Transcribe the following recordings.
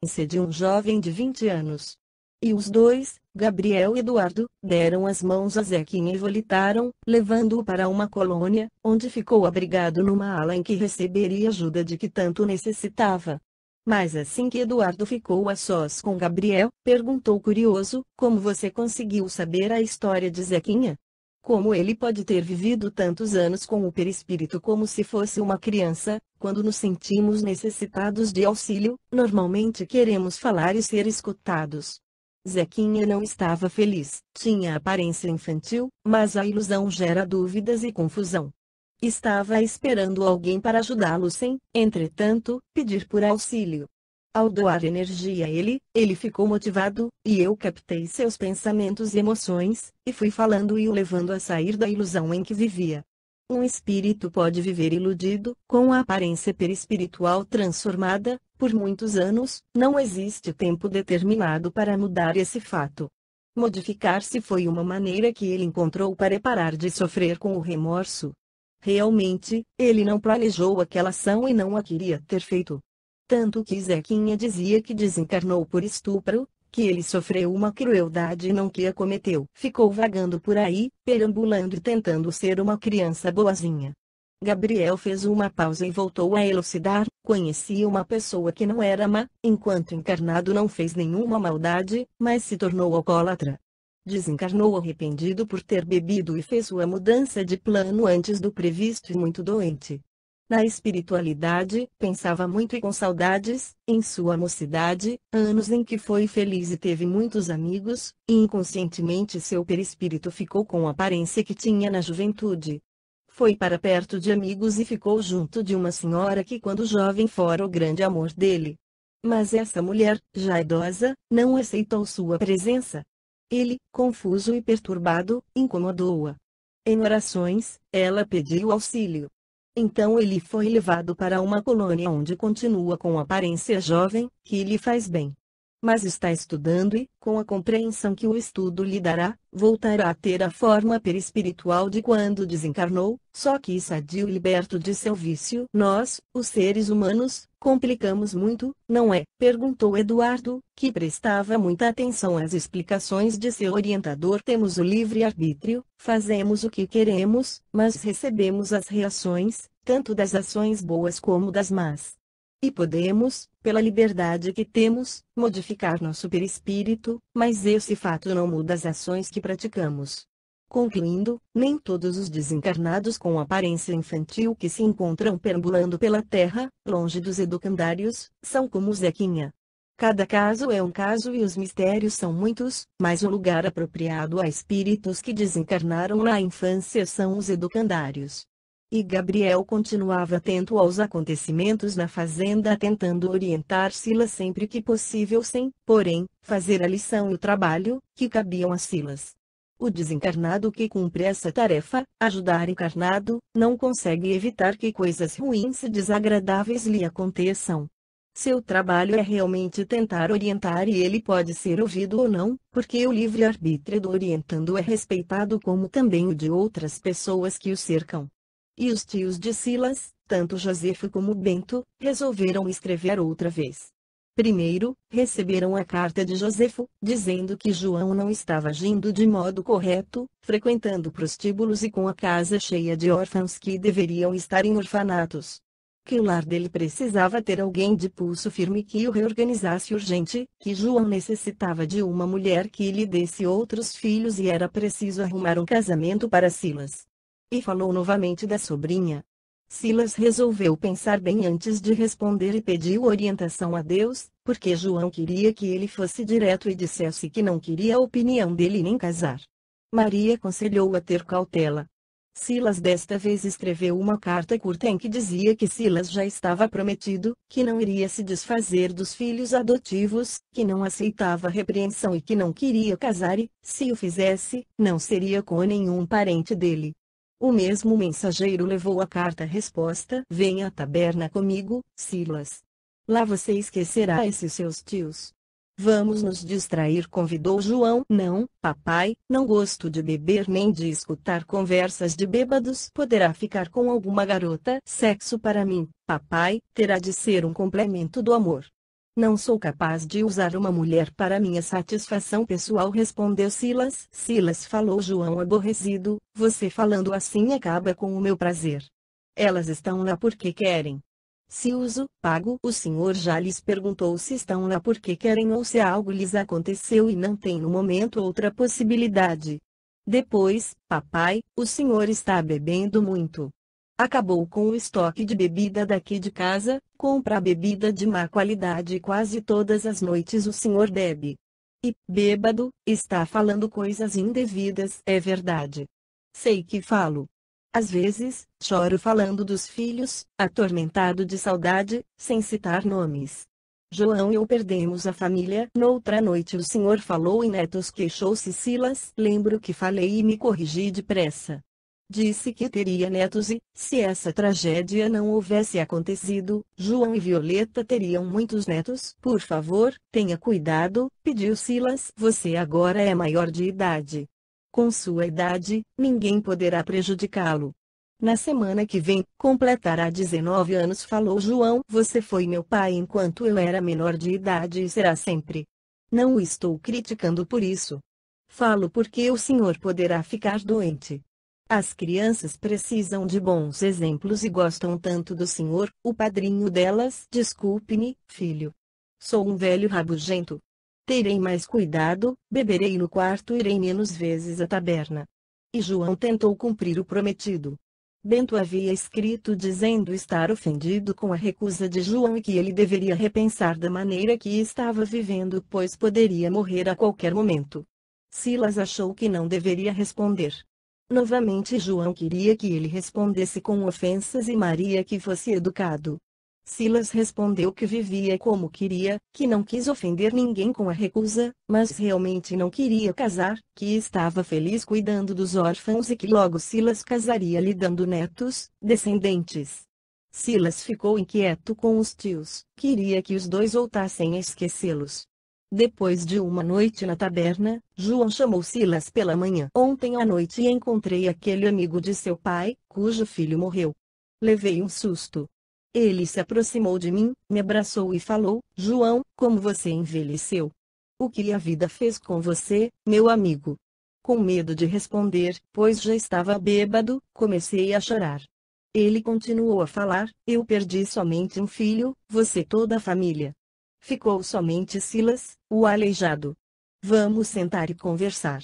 de um jovem de 20 anos. E os dois, Gabriel e Eduardo, deram as mãos a Zequinha e voltaram, levando-o para uma colônia, onde ficou abrigado numa ala em que receberia ajuda de que tanto necessitava. Mas assim que Eduardo ficou a sós com Gabriel, perguntou curioso: como você conseguiu saber a história de Zequinha? Como ele pode ter vivido tantos anos com o perispírito como se fosse uma criança? Quando nos sentimos necessitados de auxílio, normalmente queremos falar e ser escutados. Zequinha não estava feliz, tinha aparência infantil, mas a ilusão gera dúvidas e confusão. Estava esperando alguém para ajudá-lo sem, entretanto, pedir por auxílio. Ao doar energia a ele ficou motivado, e eu captei seus pensamentos e emoções, e fui falando e o levando a sair da ilusão em que vivia. Um espírito pode viver iludido, com a aparência perispiritual transformada, por muitos anos. Não existe tempo determinado para mudar esse fato. Modificar-se foi uma maneira que ele encontrou para parar de sofrer com o remorso. Realmente, ele não planejou aquela ação e não a queria ter feito. Tanto que Zequinha dizia que desencarnou por estupro, que ele sofreu uma crueldade e não que a cometeu. Ficou vagando por aí, perambulando e tentando ser uma criança boazinha. Gabriel fez uma pausa e voltou a elucidar: conhecia uma pessoa que não era má, enquanto encarnado não fez nenhuma maldade, mas se tornou alcoólatra. Desencarnou arrependido por ter bebido e fez sua mudança de plano antes do previsto e muito doente. Na espiritualidade, pensava muito e com saudades, em sua mocidade, anos em que foi feliz e teve muitos amigos, e inconscientemente seu perispírito ficou com a aparência que tinha na juventude. Foi para perto de amigos e ficou junto de uma senhora que quando jovem fora o grande amor dele. Mas essa mulher, já idosa, não aceitou sua presença. Ele, confuso e perturbado, incomodou-a. Em orações, ela pediu auxílio. Então ele foi levado para uma colônia onde continua com aparência jovem, que lhe faz bem. Mas está estudando e, com a compreensão que o estudo lhe dará, voltará a ter a forma perispiritual de quando desencarnou, só que sadio e liberto de seu vício. Nós, os seres humanos, complicamos muito, não é? Perguntou Eduardo, que prestava muita atenção às explicações de seu orientador. Temos o livre-arbítrio, fazemos o que queremos, mas recebemos as reações, tanto das ações boas como das más. E podemos, pela liberdade que temos, modificar nosso perispírito, mas esse fato não muda as ações que praticamos. Concluindo, nem todos os desencarnados com aparência infantil que se encontram perambulando pela Terra, longe dos educandários, são como Zequinha. Cada caso é um caso e os mistérios são muitos, mas o lugar apropriado a espíritos que desencarnaram na infância são os educandários. E Gabriel continuava atento aos acontecimentos na fazenda, tentando orientar Silas sempre que possível sem, porém, fazer a lição e o trabalho que cabiam a Silas. O desencarnado que cumpre essa tarefa, ajudar encarnado, não consegue evitar que coisas ruins e desagradáveis lhe aconteçam. Seu trabalho é realmente tentar orientar e ele pode ser ouvido ou não, porque o livre-arbítrio do orientando é respeitado como também o de outras pessoas que o cercam. E os tios de Silas, tanto Josefo como Bento, resolveram escrever outra vez. Primeiro, receberam a carta de Josefo, dizendo que João não estava agindo de modo correto, frequentando prostíbulos e com a casa cheia de órfãos que deveriam estar em orfanatos. Que o lar dele precisava ter alguém de pulso firme que o reorganizasse urgente, que João necessitava de uma mulher que lhe desse outros filhos e era preciso arrumar um casamento para Silas. E falou novamente da sobrinha. Silas resolveu pensar bem antes de responder e pediu orientação a Deus, porque João queria que ele fosse direto e dissesse que não queria a opinião dele nem casar. Maria aconselhou a ter cautela. Silas desta vez escreveu uma carta curta em que dizia que Silas já estava prometido, que não iria se desfazer dos filhos adotivos, que não aceitava repreensão e que não queria casar e, se o fizesse, não seria com nenhum parente dele. O mesmo mensageiro levou a carta-resposta: venha à taberna comigo, Silas. Lá você esquecerá esses seus tios. Vamos nos distrair, convidou João. Não, papai, não gosto de beber nem de escutar conversas de bêbados. Poderá ficar com alguma garota? Sexo para mim, papai, terá de ser um complemento do amor. Não sou capaz de usar uma mulher para minha satisfação pessoal, respondeu Silas. Silas, falou João aborrecido, você falando assim acaba com o meu prazer. Elas estão lá porque querem. Se uso, pago. O senhor já lhes perguntou se estão lá porque querem ou se algo lhes aconteceu e não tem no momento outra possibilidade. Depois, papai, o senhor está bebendo muito. Acabou com o estoque de bebida daqui de casa, compra bebida de má qualidade e quase todas as noites o senhor bebe. E, bêbado, está falando coisas indevidas. É verdade. Sei que falo. Às vezes, choro falando dos filhos, atormentado de saudade, sem citar nomes. João e eu perdemos a família. Noutra noite o senhor falou em netos, queixou-se Silas. Lembro que falei e me corrigi depressa. Disse que teria netos e, se essa tragédia não houvesse acontecido, João e Violeta teriam muitos netos. Por favor, tenha cuidado, pediu Silas. Você agora é maior de idade. Com sua idade, ninguém poderá prejudicá-lo. Na semana que vem, completará 19 anos, falou João. Você foi meu pai enquanto eu era menor de idade e será sempre. Não o estou criticando por isso. Falo porque o senhor poderá ficar doente. As crianças precisam de bons exemplos e gostam tanto do senhor, o padrinho delas. Desculpe-me, filho. Sou um velho rabugento. Terei mais cuidado, beberei no quarto, irei menos vezes à taberna. E João tentou cumprir o prometido. Bento havia escrito dizendo estar ofendido com a recusa de João e que ele deveria repensar da maneira que estava vivendo, pois poderia morrer a qualquer momento. Silas achou que não deveria responder. Novamente João queria que ele respondesse com ofensas e Maria que fosse educado. Silas respondeu que vivia como queria, que não quis ofender ninguém com a recusa, mas realmente não queria casar, que estava feliz cuidando dos órfãos e que logo Silas casaria lhe dando netos, descendentes. Silas ficou inquieto com os tios, queria que os dois voltassem a esquecê-los. Depois de uma noite na taberna, João chamou Silas pela manhã. Ontem à noite encontrei aquele amigo de seu pai, cujo filho morreu. Levei um susto. Ele se aproximou de mim, me abraçou e falou: João, como você envelheceu. O que a vida fez com você, meu amigo? Com medo de responder, pois já estava bêbado, comecei a chorar. Ele continuou a falar: eu perdi somente um filho, você toda a família. Ficou somente Silas, o aleijado. Vamos sentar e conversar.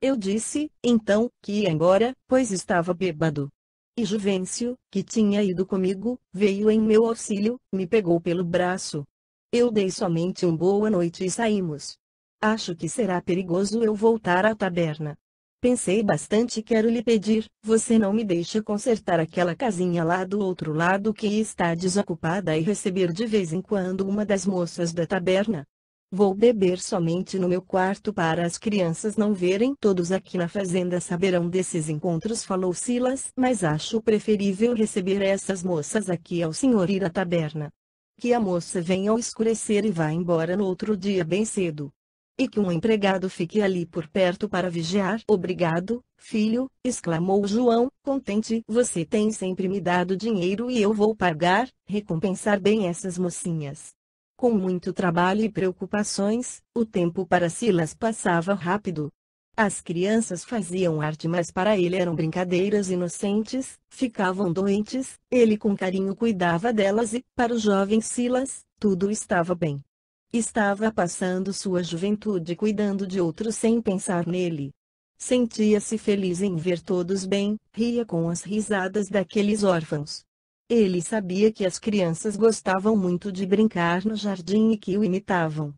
Eu disse, então, que ia embora, pois estava bêbado. E Juvencio, que tinha ido comigo, veio em meu auxílio, me pegou pelo braço. Eu dei somente boa noite e saímos. Acho que será perigoso eu voltar à taberna. Pensei bastante e quero lhe pedir, você não me deixa consertar aquela casinha lá do outro lado que está desocupada e receber de vez em quando uma das moças da taberna? Vou beber somente no meu quarto para as crianças não verem. Todos aqui na fazenda saberão desses encontros, falou Silas, mas acho preferível receber essas moças aqui ao senhor ir à taberna. Que a moça venha ao escurecer e vá embora no outro dia bem cedo. E que um empregado fique ali por perto para vigiar. Obrigado, filho, exclamou João, contente. Você tem sempre me dado dinheiro e eu vou pagar, recompensar bem essas mocinhas. Com muito trabalho e preocupações, o tempo para Silas passava rápido. As crianças faziam arte, mas para ele eram brincadeiras inocentes, ficavam doentes, ele com carinho cuidava delas e, para o jovem Silas, tudo estava bem. Estava passando sua juventude cuidando de outros sem pensar nele. Sentia-se feliz em ver todos bem, ria com as risadas daqueles órfãos. Ele sabia que as crianças gostavam muito de brincar no jardim e que o imitavam.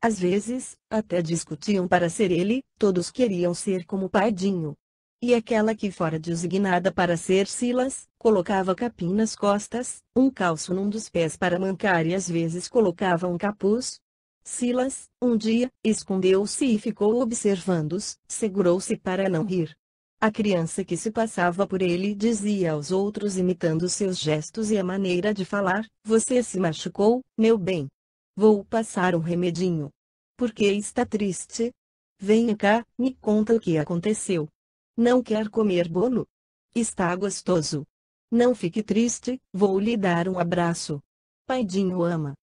Às vezes, até discutiam para ser ele, todos queriam ser como Paidinho. E aquela que fora designada para ser Silas, colocava capim nas costas, um calço num dos pés para mancar e às vezes colocava um capuz. Silas, um dia, escondeu-se e ficou observando-os, segurou-se para não rir. A criança que se passava por ele dizia aos outros imitando seus gestos e a maneira de falar: você se machucou, meu bem. Vou passar um remedinho. Por que está triste? Venha cá, me conta o que aconteceu. Não quer comer bolo? Está gostoso. Não fique triste, vou lhe dar um abraço. Paidinho ama.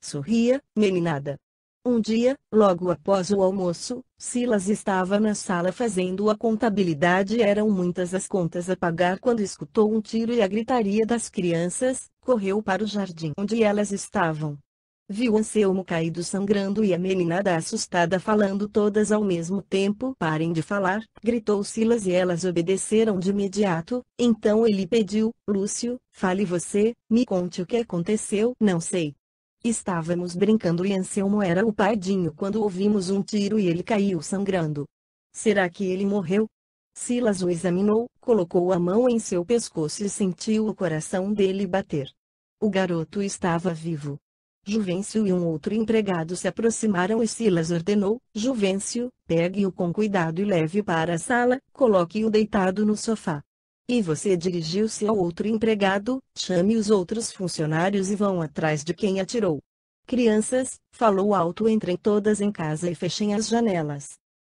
Sorria, meninada. Um dia, logo após o almoço, Silas estava na sala fazendo a contabilidade e eram muitas as contas a pagar quando escutou um tiro e a gritaria das crianças. Correu para o jardim onde elas estavam. Viu Anselmo caído sangrando e a meninada assustada falando todas ao mesmo tempo. Parem de falar, gritou Silas e elas obedeceram de imediato. Então ele pediu, Lúcio, fale você, me conte o que aconteceu. Não sei. Estávamos brincando e Anselmo era o pardinho quando ouvimos um tiro e ele caiu sangrando. Será que ele morreu? Silas o examinou, colocou a mão em seu pescoço e sentiu o coração dele bater. O garoto estava vivo. Juvencio e um outro empregado se aproximaram e Silas ordenou, Juvencio, pegue-o com cuidado e leve-o para a sala, coloque-o deitado no sofá. E você dirigiu-se ao outro empregado, chame os outros funcionários e vão atrás de quem atirou. Crianças, falou alto, entrem todas em casa e fechem as janelas.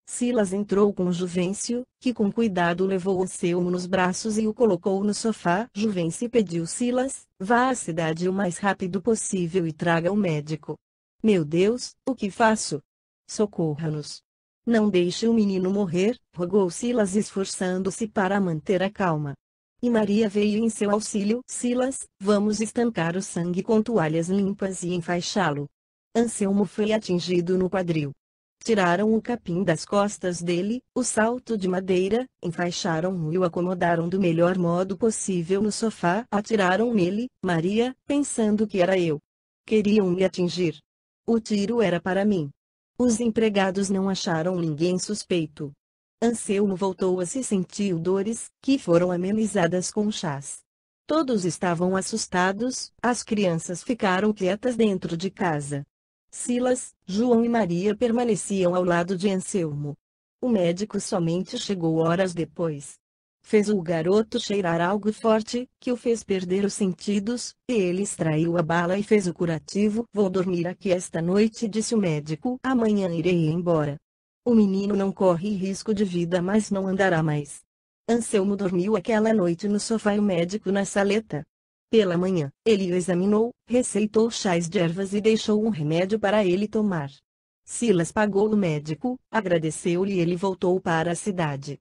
Silas entrou com Juvencio, que com cuidado levou Anselmo nos braços e o colocou no sofá. Juvencio pediu Silas, vá à cidade o mais rápido possível e traga o médico. Meu Deus, o que faço? Socorra-nos. Não deixe o menino morrer, rogou Silas esforçando-se para manter a calma. E Maria veio em seu auxílio. Silas, vamos estancar o sangue com toalhas limpas e enfaixá-lo. Anselmo foi atingido no quadril. Tiraram o capim das costas dele, o salto de madeira, enfaixaram-no e o acomodaram do melhor modo possível no sofá. Atiraram nele, Maria, pensando que era eu. Queriam me atingir. O tiro era para mim. Os empregados não acharam ninguém suspeito. Anselmo voltou a se sentir dores, que foram amenizadas com chás. Todos estavam assustados, as crianças ficaram quietas dentro de casa. Silas, João e Maria permaneciam ao lado de Anselmo. O médico somente chegou horas depois. Fez o garoto cheirar algo forte, que o fez perder os sentidos, e ele extraiu a bala e fez o curativo. Vou dormir aqui esta noite, disse o médico. Amanhã irei embora. O menino não corre risco de vida, mas não andará mais. Anselmo dormiu aquela noite no sofá e o médico na saleta. Pela manhã, ele o examinou, receitou chás de ervas e deixou um remédio para ele tomar. Silas pagou o médico, agradeceu-lhe e ele voltou para a cidade.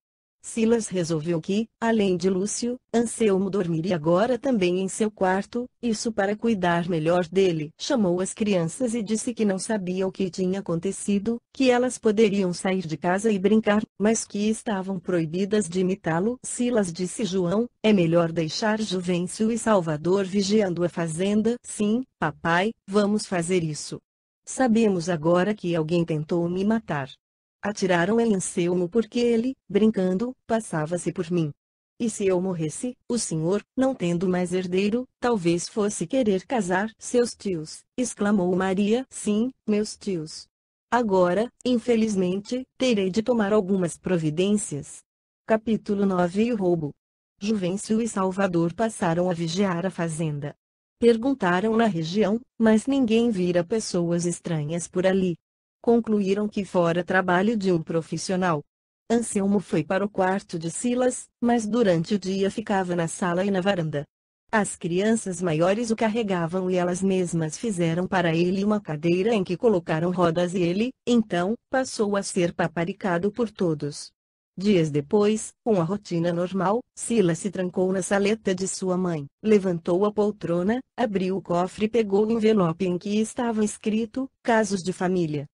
Silas resolveu que, além de Lúcio, Anselmo dormiria agora também em seu quarto, isso para cuidar melhor dele. Chamou as crianças e disse que não sabia o que tinha acontecido, que elas poderiam sair de casa e brincar, mas que estavam proibidas de imitá-lo. Silas disse João, é melhor deixar Juvencio e Salvador vigiando a fazenda. Sim, papai, vamos fazer isso. Sabemos agora que alguém tentou me matar. Atiraram em Anselmo porque ele, brincando, passava-se por mim. E se eu morresse, o senhor, não tendo mais herdeiro, talvez fosse querer casar. Seus tios, exclamou Maria. Sim, meus tios. Agora, infelizmente, terei de tomar algumas providências. Capítulo 9. O roubo. Juvencio e Salvador passaram a vigiar a fazenda. Perguntaram na região, mas ninguém vira pessoas estranhas por ali. Concluíram que fora trabalho de um profissional. Anselmo foi para o quarto de Silas, mas durante o dia ficava na sala e na varanda. As crianças maiores o carregavam e elas mesmas fizeram para ele uma cadeira em que colocaram rodas e ele, então, passou a ser paparicado por todos. Dias depois, com a rotina normal, Silas se trancou na saleta de sua mãe, levantou a poltrona, abriu o cofre e pegou o envelope em que estava escrito, casos de família.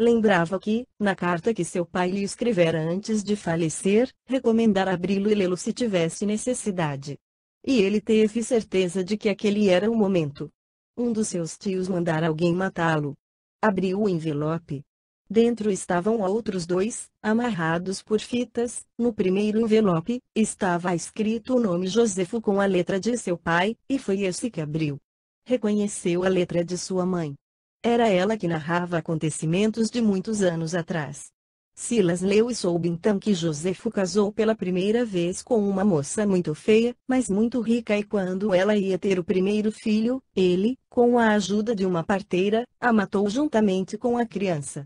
Lembrava que, na carta que seu pai lhe escrevera antes de falecer, recomendara abri-lo e lê-lo se tivesse necessidade. E ele teve certeza de que aquele era o momento. Um dos seus tios mandara alguém matá-lo. Abriu o envelope. Dentro estavam outros dois, amarrados por fitas. No primeiro envelope, estava escrito o nome Josefo com a letra de seu pai, e foi esse que abriu. Reconheceu a letra de sua mãe. Era ela que narrava acontecimentos de muitos anos atrás. Silas leu e soube então que Josefo casou pela primeira vez com uma moça muito feia, mas muito rica, e quando ela ia ter o primeiro filho, ele, com a ajuda de uma parteira, a matou juntamente com a criança.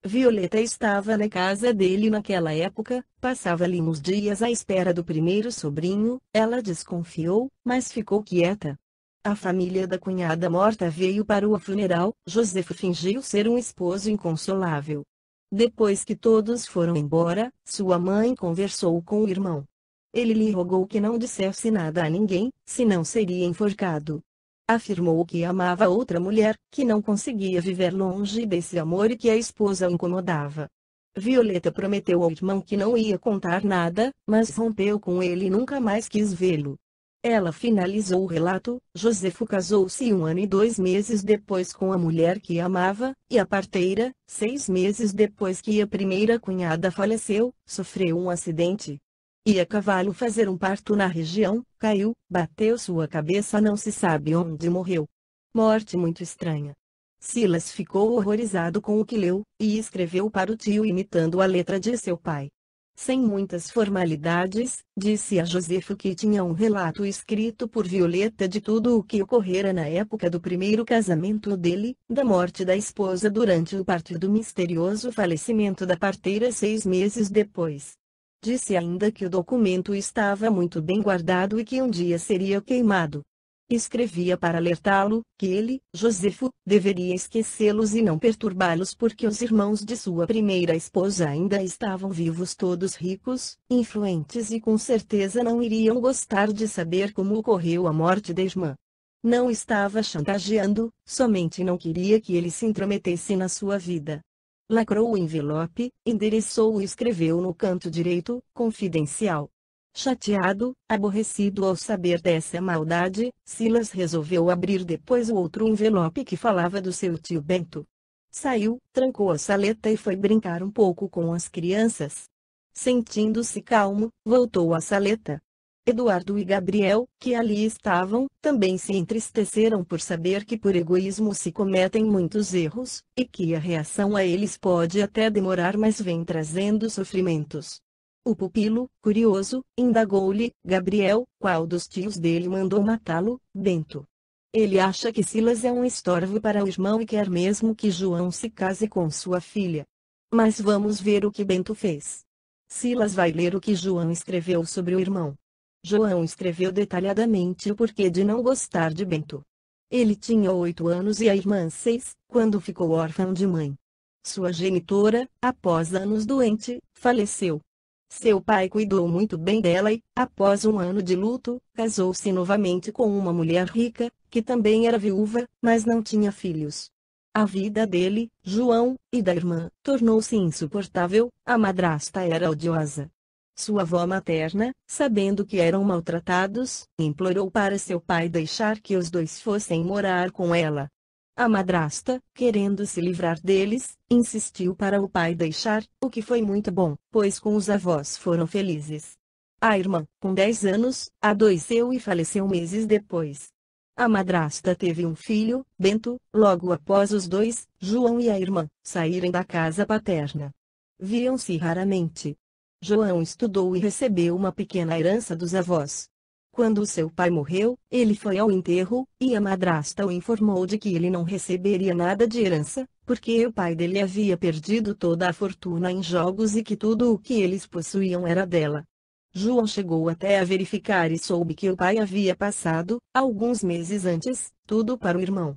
Violeta estava na casa dele naquela época, passava ali uns dias à espera do primeiro sobrinho. Ela desconfiou, mas ficou quieta. A família da cunhada morta veio para o funeral. Josefo fingiu ser um esposo inconsolável. Depois que todos foram embora, sua mãe conversou com o irmão. Ele lhe rogou que não dissesse nada a ninguém, senão seria enforcado. Afirmou que amava outra mulher, que não conseguia viver longe desse amor e que a esposa o incomodava. Violeta prometeu ao irmão que não ia contar nada, mas rompeu com ele e nunca mais quis vê-lo. Ela finalizou o relato. Josefo casou-se 1 ano e 2 meses depois com a mulher que amava, e a parteira, 6 meses depois que a primeira cunhada faleceu, sofreu um acidente. Ia a cavalo fazer um parto na região, caiu, bateu sua cabeça, não se sabe onde morreu. Morte muito estranha. Silas ficou horrorizado com o que leu, e escreveu para o tio imitando a letra de seu pai. Sem muitas formalidades, disse a Josefo que tinha um relato escrito por Violeta de tudo o que ocorrera na época do primeiro casamento dele, da morte da esposa durante o parto e do misterioso falecimento da parteira 6 meses depois. Disse ainda que o documento estava muito bem guardado e que um dia seria queimado. Escrevia para alertá-lo, que ele, Josefo, deveria esquecê-los e não perturbá-los porque os irmãos de sua primeira esposa ainda estavam vivos, todos ricos, influentes e com certeza não iriam gostar de saber como ocorreu a morte da irmã. Não estava chantageando, somente não queria que ele se intrometesse na sua vida. Lacrou o envelope, endereçou e escreveu no canto direito, confidencial. Chateado, aborrecido ao saber dessa maldade, Silas resolveu abrir depois o outro envelope que falava do seu tio Bento. Saiu, trancou a saleta e foi brincar um pouco com as crianças. Sentindo-se calmo, voltou à saleta. Eduardo e Gabriel, que ali estavam, também se entristeceram por saber que por egoísmo se cometem muitos erros, e que a reação a eles pode até demorar, mas vem trazendo sofrimentos. O pupilo, curioso, indagou-lhe: Gabriel, qual dos tios dele mandou matá-lo? Bento. Ele acha que Silas é um estorvo para o irmão e quer mesmo que João se case com sua filha. Mas vamos ver o que Bento fez. Silas vai ler o que João escreveu sobre o irmão. João escreveu detalhadamente o porquê de não gostar de Bento. Ele tinha 8 anos e a irmã 6, quando ficou órfã de mãe. Sua genitora, após anos doente, faleceu. Seu pai cuidou muito bem dela e, após 1 ano de luto, casou-se novamente com uma mulher rica, que também era viúva, mas não tinha filhos. A vida dele, João, e da irmã, tornou-se insuportável. A madrasta era odiosa. Sua avó materna, sabendo que eram maltratados, implorou para seu pai deixar que os dois fossem morar com ela. A madrasta, querendo se livrar deles, insistiu para o pai deixar, o que foi muito bom, pois com os avós foram felizes. A irmã, com 10 anos, adoeceu e faleceu meses depois. A madrasta teve um filho, Bento, logo após os dois, João e a irmã, saírem da casa paterna. Viam-se raramente. João estudou e recebeu uma pequena herança dos avós. Quando seu pai morreu, ele foi ao enterro, e a madrasta o informou de que ele não receberia nada de herança, porque o pai dele havia perdido toda a fortuna em jogos e que tudo o que eles possuíam era dela. João chegou até a verificar e soube que o pai havia passado, alguns meses antes, tudo para o irmão.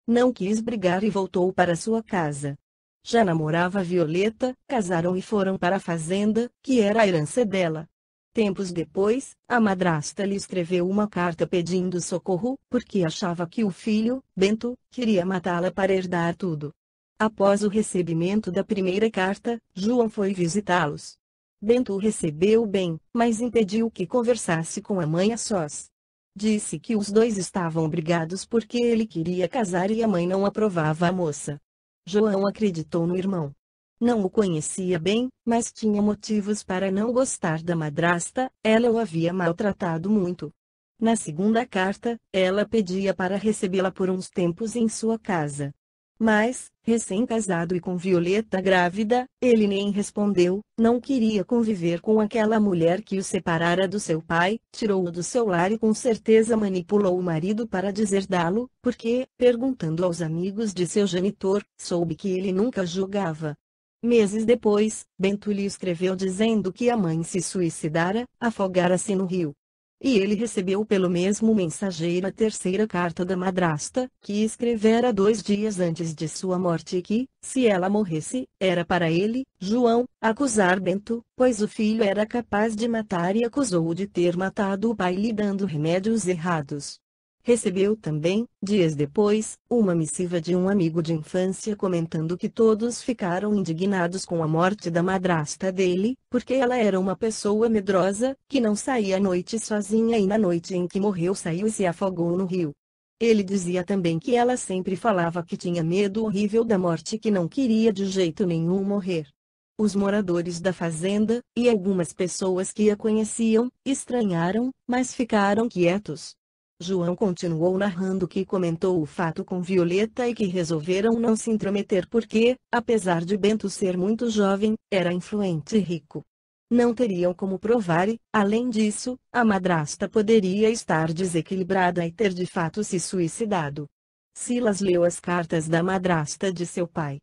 Não quis brigar e voltou para sua casa. Já namorava Violeta, casaram e foram para a fazenda, que era a herança dela. Tempos depois, a madrasta lhe escreveu uma carta pedindo socorro, porque achava que o filho, Bento, queria matá-la para herdar tudo. Após o recebimento da primeira carta, João foi visitá-los. Bento o recebeu bem, mas impediu que conversasse com a mãe a sós. Disse que os dois estavam brigados porque ele queria casar e a mãe não aprovava a moça. João acreditou no irmão. Não o conhecia bem, mas tinha motivos para não gostar da madrasta, ela o havia maltratado muito. Na segunda carta, ela pedia para recebê-la por uns tempos em sua casa. Mas, recém-casado e com Violeta grávida, ele nem respondeu, não queria conviver com aquela mulher que o separara do seu pai, tirou-o do seu lar e com certeza manipulou o marido para deserdá-lo, porque, perguntando aos amigos de seu genitor, soube que ele nunca julgava. Meses depois, Bento lhe escreveu dizendo que a mãe se suicidara, afogara-se no rio. e ele recebeu pelo mesmo mensageiro a terceira carta da madrasta, que escrevera 2 dias antes de sua morte e que, se ela morresse, era para ele, João, acusar Bento, pois o filho era capaz de matar e acusou-o de ter matado o pai lhe dando remédios errados. Recebeu também, dias depois, uma missiva de um amigo de infância comentando que todos ficaram indignados com a morte da madrasta dele, porque ela era uma pessoa medrosa, que não saía à noite sozinha e na noite em que morreu saiu e se afogou no rio. Ele dizia também que ela sempre falava que tinha medo horrível da morte e que não queria de jeito nenhum morrer. Os moradores da fazenda, e algumas pessoas que a conheciam, estranharam, mas ficaram quietos. João continuou narrando que comentou o fato com Violeta e que resolveram não se intrometer porque, apesar de Bento ser muito jovem, era influente e rico. Não teriam como provar e, além disso, a madrasta poderia estar desequilibrada e ter de fato se suicidado. Silas leu as cartas da madrasta de seu pai.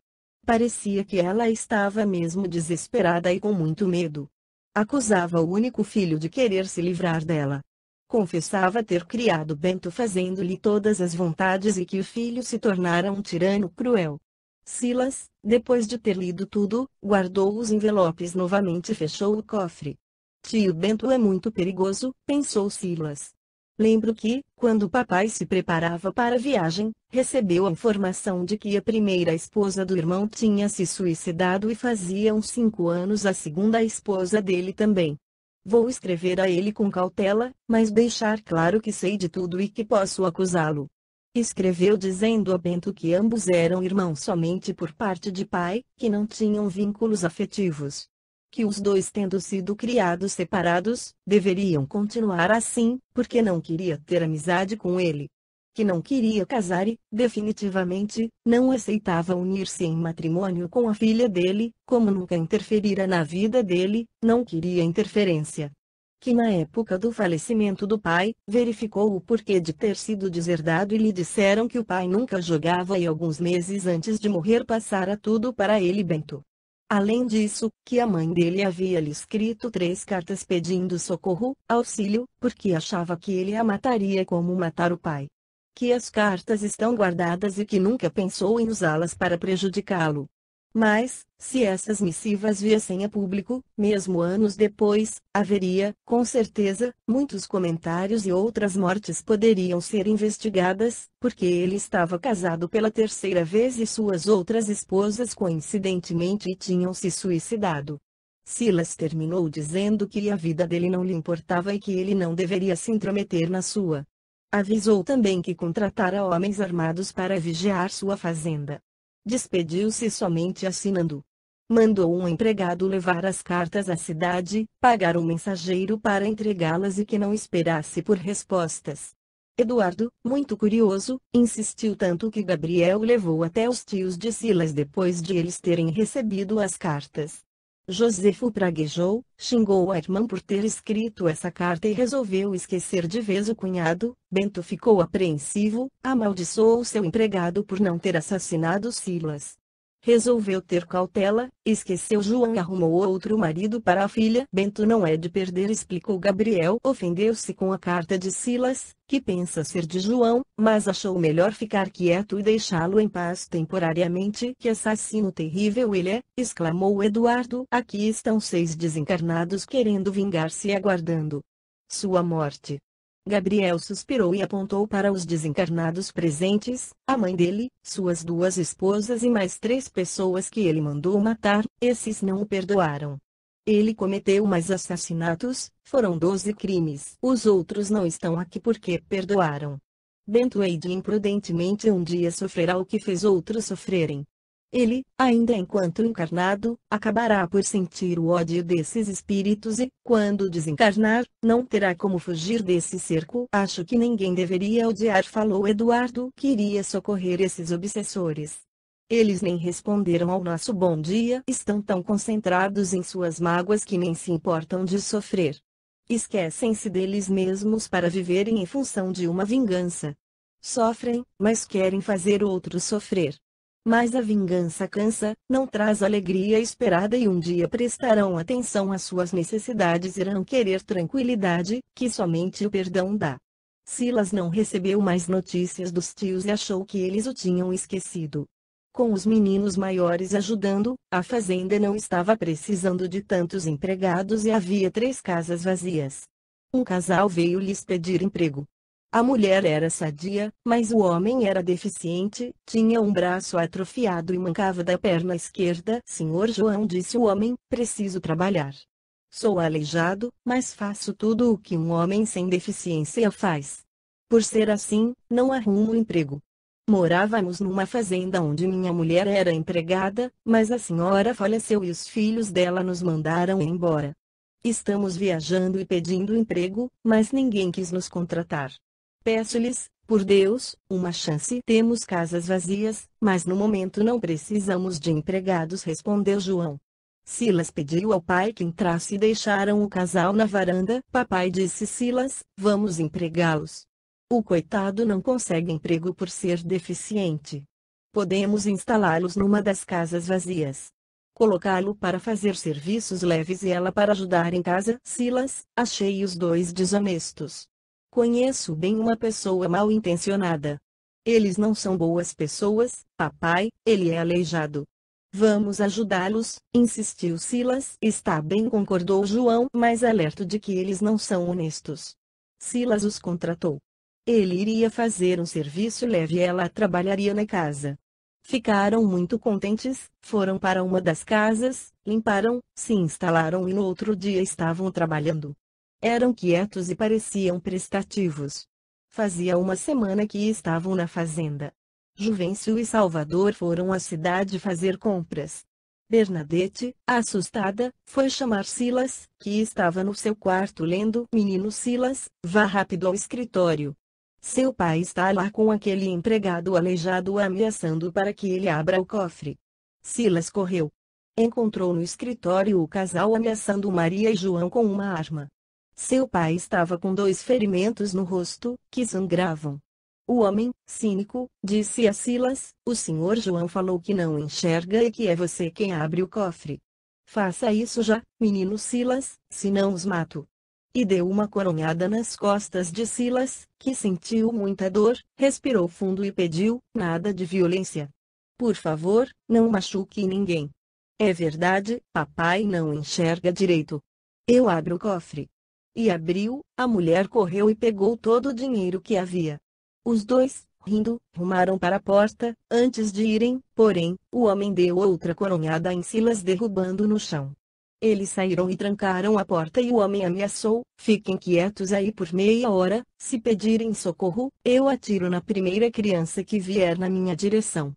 Parecia que ela estava mesmo desesperada e com muito medo. Acusava o único filho de querer se livrar dela. Confessava ter criado Bento fazendo-lhe todas as vontades e que o filho se tornara um tirano cruel. Silas, depois de ter lido tudo, guardou os envelopes novamente e fechou o cofre. Tio Bento é muito perigoso, pensou Silas. Lembro que, quando papai se preparava para a viagem, recebeu a informação de que a primeira esposa do irmão tinha se suicidado e fazia uns 5 anos a segunda esposa dele também. Vou escrever a ele com cautela, mas deixar claro que sei de tudo e que posso acusá-lo. Escreveu dizendo a Bento que ambos eram irmãos somente por parte de pai, que não tinham vínculos afetivos. Que os dois, tendo sido criados separados, deveriam continuar assim, porque não queria ter amizade com ele. Que não queria casar e, definitivamente, não aceitava unir-se em matrimônio com a filha dele, como nunca interferira na vida dele, não queria interferência. Que na época do falecimento do pai, verificou o porquê de ter sido deserdado e lhe disseram que o pai nunca jogava e alguns meses antes de morrer passara tudo para ele Bento. Além disso, que a mãe dele havia lhe escrito 3 cartas pedindo socorro, auxílio, porque achava que ele a mataria como matar o pai. Que as cartas estão guardadas e que nunca pensou em usá-las para prejudicá-lo. Mas, se essas missivas viessem a público, mesmo anos depois, haveria, com certeza, muitos comentários e outras mortes poderiam ser investigadas, porque ele estava casado pela 3ª vez e suas outras esposas coincidentemente tinham se suicidado. Silas terminou dizendo que a vida dele não lhe importava e que ele não deveria se intrometer na sua. Avisou também que contratara homens armados para vigiar sua fazenda. Despediu-se somente assinando. Mandou um empregado levar as cartas à cidade, pagar um mensageiro para entregá-las e que não esperasse por respostas. Eduardo, muito curioso, insistiu tanto que Gabriel levou até os tios de Silas depois de eles terem recebido as cartas. Josefo praguejou, xingou a irmã por ter escrito essa carta e resolveu esquecer de vez o cunhado. Bento ficou apreensivo, amaldiçoou seu empregado por não ter assassinado Silas. Resolveu ter cautela, esqueceu João e arrumou outro marido para a filha. Bento não é de perder, explicou Gabriel. Ofendeu-se com a carta de Silas, que pensa ser de João, mas achou melhor ficar quieto e deixá-lo em paz temporariamente. Que assassino terrível ele é, exclamou Eduardo. Aqui estão 6 desencarnados querendo vingar-se e aguardando sua morte. Gabriel suspirou e apontou para os desencarnados presentes, a mãe dele, suas 2 esposas e mais 3 pessoas que ele mandou matar. Esses não o perdoaram. Ele cometeu mais assassinatos, foram 12 crimes. Os outros não estão aqui porque perdoaram. Bento hei de imprudentemente um dia sofrerá o que fez outros sofrerem. Ele, ainda enquanto encarnado, acabará por sentir o ódio desses espíritos e, quando desencarnar, não terá como fugir desse cerco. Acho que ninguém deveria odiar, falou Eduardo. Queria socorrer esses obsessores. Eles nem responderam ao nosso bom dia. Estão tão concentrados em suas mágoas que nem se importam de sofrer. Esquecem-se deles mesmos para viverem em função de uma vingança. Sofrem, mas querem fazer outros sofrer. Mas a vingança cansa, não traz alegria esperada e um dia prestarão atenção às suas necessidades e irão querer tranquilidade, que somente o perdão dá. Silas não recebeu mais notícias dos tios e achou que eles o tinham esquecido. Com os meninos maiores ajudando, a fazenda não estava precisando de tantos empregados e havia 3 casas vazias. Um casal veio lhes pedir emprego. A mulher era sadia, mas o homem era deficiente, tinha um braço atrofiado e mancava da perna esquerda. Senhor João, disse o homem, preciso trabalhar. Sou aleijado, mas faço tudo o que um homem sem deficiência faz. Por ser assim, não arrumo emprego. Morávamos numa fazenda onde minha mulher era empregada, mas a senhora faleceu e os filhos dela nos mandaram embora. Estamos viajando e pedindo emprego, mas ninguém quis nos contratar. Peço-lhes, por Deus, uma chance. Temos casas vazias, mas no momento não precisamos de empregados, respondeu João. Silas pediu ao pai que entrasse e deixaram o casal na varanda. Papai, disse Silas, vamos empregá-los. O coitado não consegue emprego por ser deficiente. Podemos instalá-los numa das casas vazias. Colocá-lo para fazer serviços leves e ela para ajudar em casa. Silas, achei os dois desonestos. Conheço bem uma pessoa mal intencionada. Eles não são boas pessoas, papai, ele é aleijado. Vamos ajudá-los, insistiu Silas. Está bem, concordou João, mas alerto de que eles não são honestos. Silas os contratou. Ele iria fazer um serviço leve e ela trabalharia na casa. Ficaram muito contentes, foram para uma das casas, limparam, se instalaram e no outro dia estavam trabalhando. Eram quietos e pareciam prestativos. Fazia uma semana que estavam na fazenda. Juvencio e Salvador foram à cidade fazer compras. Bernadette, assustada, foi chamar Silas, que estava no seu quarto lendo. Menino Silas, vá rápido ao escritório. Seu pai está lá com aquele empregado aleijado ameaçando para que ele abra o cofre. Silas correu. Encontrou no escritório o casal ameaçando Maria e João com uma arma. Seu pai estava com 2 ferimentos no rosto, que sangravam. O homem, cínico, disse a Silas, o senhor João falou que não enxerga e que é você quem abre o cofre. Faça isso já, menino Silas, senão os mato. E deu uma coronhada nas costas de Silas, que sentiu muita dor, respirou fundo e pediu, nada de violência. Por favor, não machuque ninguém. É verdade, papai não enxerga direito. Eu abro o cofre. E abriu, a mulher correu e pegou todo o dinheiro que havia. Os dois, rindo, rumaram para a porta. Antes de irem, porém, o homem deu outra coronhada em Silas, derrubando no chão. Eles saíram e trancaram a porta e o homem ameaçou, fiquem quietos aí por meia hora, se pedirem socorro, eu atiro na primeira criança que vier na minha direção.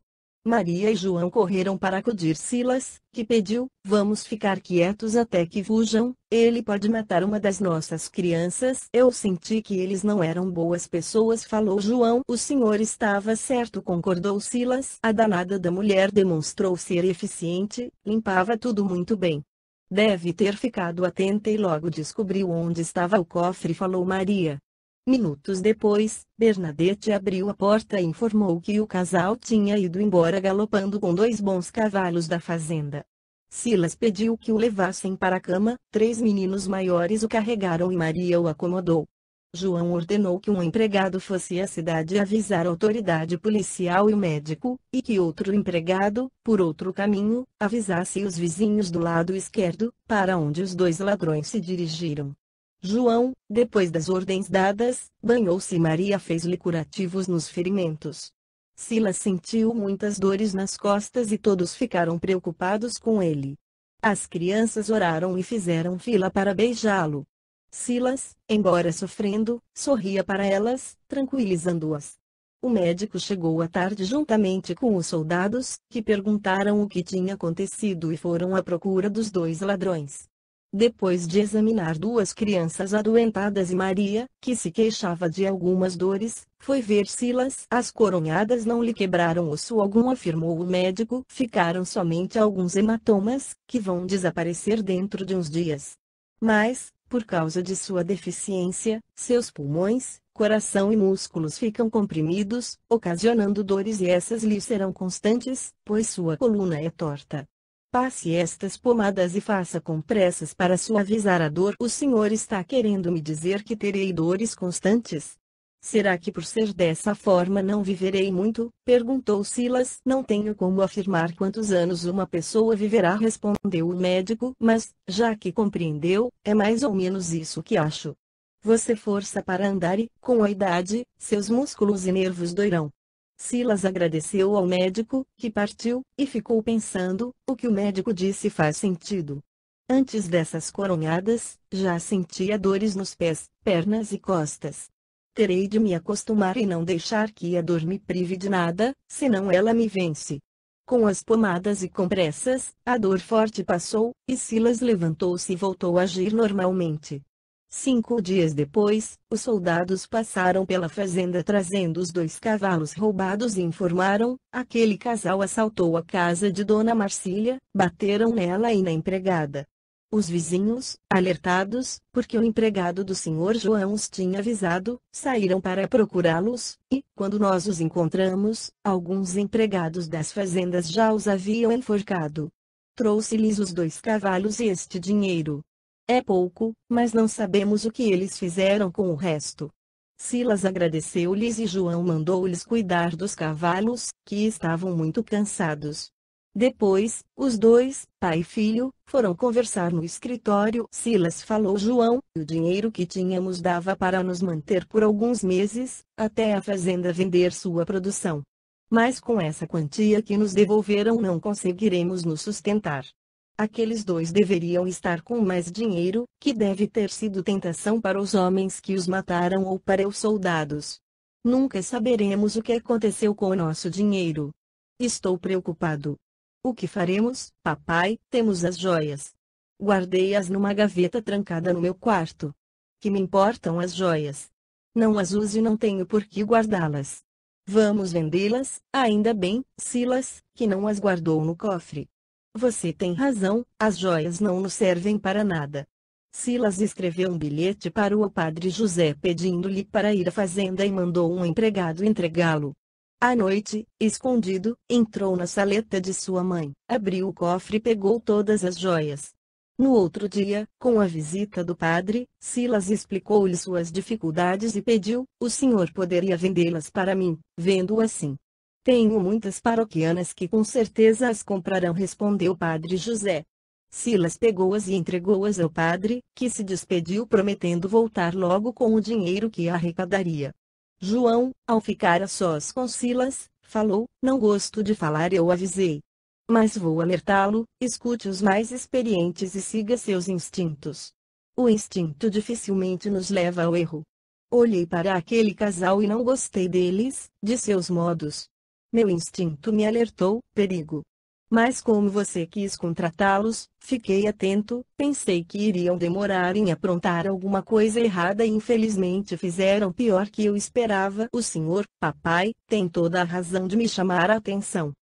Maria e João correram para acudir Silas, que pediu, vamos ficar quietos até que fujam, ele pode matar uma das nossas crianças. Eu senti que eles não eram boas pessoas, falou João. O senhor estava certo, concordou Silas. A danada da mulher demonstrou ser eficiente, limpava tudo muito bem. Deve ter ficado atenta e logo descobriu onde estava o cofre, falou Maria. Minutos depois, Bernadette abriu a porta e informou que o casal tinha ido embora galopando com 2 bons cavalos da fazenda. Silas pediu que o levassem para a cama, 3 meninos maiores o carregaram e Maria o acomodou. João ordenou que um empregado fosse à cidade avisar a autoridade policial e o médico, e que outro empregado, por outro caminho, avisasse os vizinhos do lado esquerdo, para onde os 2 ladrões se dirigiram. João, depois das ordens dadas, banhou-se e Maria fez-lhe curativos nos ferimentos. Silas sentiu muitas dores nas costas e todos ficaram preocupados com ele. As crianças oraram e fizeram fila para beijá-lo. Silas, embora sofrendo, sorria para elas, tranquilizando-as. O médico chegou à tarde juntamente com os soldados, que perguntaram o que tinha acontecido e foram à procura dos 2 ladrões. Depois de examinar 2 crianças adoentadas e Maria, que se queixava de algumas dores, foi ver Silas. As coronhadas não lhe quebraram osso algum, afirmou o médico. Ficaram somente alguns hematomas, que vão desaparecer dentro de uns dias. Mas, por causa de sua deficiência, seus pulmões, coração e músculos ficam comprimidos, ocasionando dores e essas lhe serão constantes, pois sua coluna é torta. Passe estas pomadas e faça compressas para suavizar a dor. O senhor está querendo me dizer que terei dores constantes? Será que por ser dessa forma não viverei muito? Perguntou Silas. Não tenho como afirmar quantos anos uma pessoa viverá, respondeu o médico, mas, já que compreendeu, é mais ou menos isso que acho. Você força para andar e, com a idade, seus músculos e nervos doirão. Silas agradeceu ao médico, que partiu, e ficou pensando, o que o médico disse faz sentido. Antes dessas coronhadas, já sentia dores nos pés, pernas e costas. Terei de me acostumar e não deixar que a dor me prive de nada, senão ela me vence. Com as pomadas e compressas, a dor forte passou, e Silas levantou-se e voltou a agir normalmente. 5 dias depois, os soldados passaram pela fazenda trazendo os 2 cavalos roubados e informaram: aquele casal assaltou a casa de Dona Marcília, bateram nela e na empregada. Os vizinhos, alertados, porque o empregado do senhor João os tinha avisado, saíram para procurá-los, e, quando nós os encontramos, alguns empregados das fazendas já os haviam enforcado. Trouxe-lhes os 2 cavalos e este dinheiro. É pouco, mas não sabemos o que eles fizeram com o resto. Silas agradeceu-lhes e João mandou-lhes cuidar dos cavalos, que estavam muito cansados. Depois, os 2, pai e filho, foram conversar no escritório. Silas falou: João, o dinheiro que tínhamos dava para nos manter por alguns meses, até a fazenda vender sua produção. Mas com essa quantia que nos devolveram não conseguiremos nos sustentar. Aqueles 2 deveriam estar com mais dinheiro, que deve ter sido tentação para os homens que os mataram ou para os soldados. Nunca saberemos o que aconteceu com o nosso dinheiro. Estou preocupado. O que faremos, papai? Temos as joias. Guardei-as numa gaveta trancada no meu quarto. Que me importam as joias? Não as uso e não tenho por que guardá-las. Vamos vendê-las, ainda bem, Silas, que não as guardou no cofre. Você tem razão, as joias não nos servem para nada. Silas escreveu um bilhete para o padre José pedindo-lhe para ir à fazenda e mandou um empregado entregá-lo. À noite, escondido, entrou na saleta de sua mãe, abriu o cofre e pegou todas as joias. No outro dia, com a visita do padre, Silas explicou-lhe suas dificuldades e pediu: o senhor poderia vendê-las para mim, vendo assim. Tenho muitas paroquianas que com certeza as comprarão, respondeu o padre José. Silas pegou-as e entregou-as ao padre, que se despediu prometendo voltar logo com o dinheiro que arrecadaria. João, ao ficar a sós com Silas, falou: não gosto de falar, eu avisei. Mas vou alertá-lo, escute os mais experientes e siga seus instintos. O instinto dificilmente nos leva ao erro. Olhei para aquele casal e não gostei deles, de seus modos. Meu instinto me alertou: perigo. Mas como você quis contratá-los, fiquei atento, pensei que iriam demorar em aprontar alguma coisa errada e infelizmente fizeram pior que eu esperava. O senhor, papai, tem toda a razão de me chamar a atenção.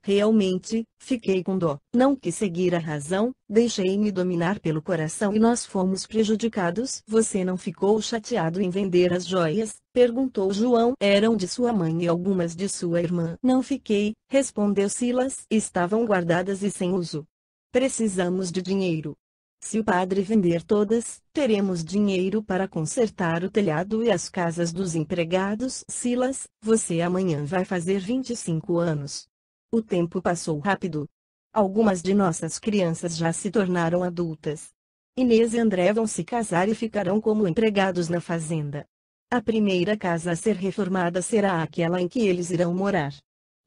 Realmente, fiquei com dó. Não quis seguir a razão, deixei-me dominar pelo coração e nós fomos prejudicados. Você não ficou chateado em vender as joias? Perguntou João. Eram de sua mãe e algumas de sua irmã. Não fiquei, respondeu Silas. Estavam guardadas e sem uso. Precisamos de dinheiro. Se o padre vender todas, teremos dinheiro para consertar o telhado e as casas dos empregados. Silas, você amanhã vai fazer 25 anos. O tempo passou rápido. Algumas de nossas crianças já se tornaram adultas. Inês e André vão se casar e ficarão como empregados na fazenda. A primeira casa a ser reformada será aquela em que eles irão morar.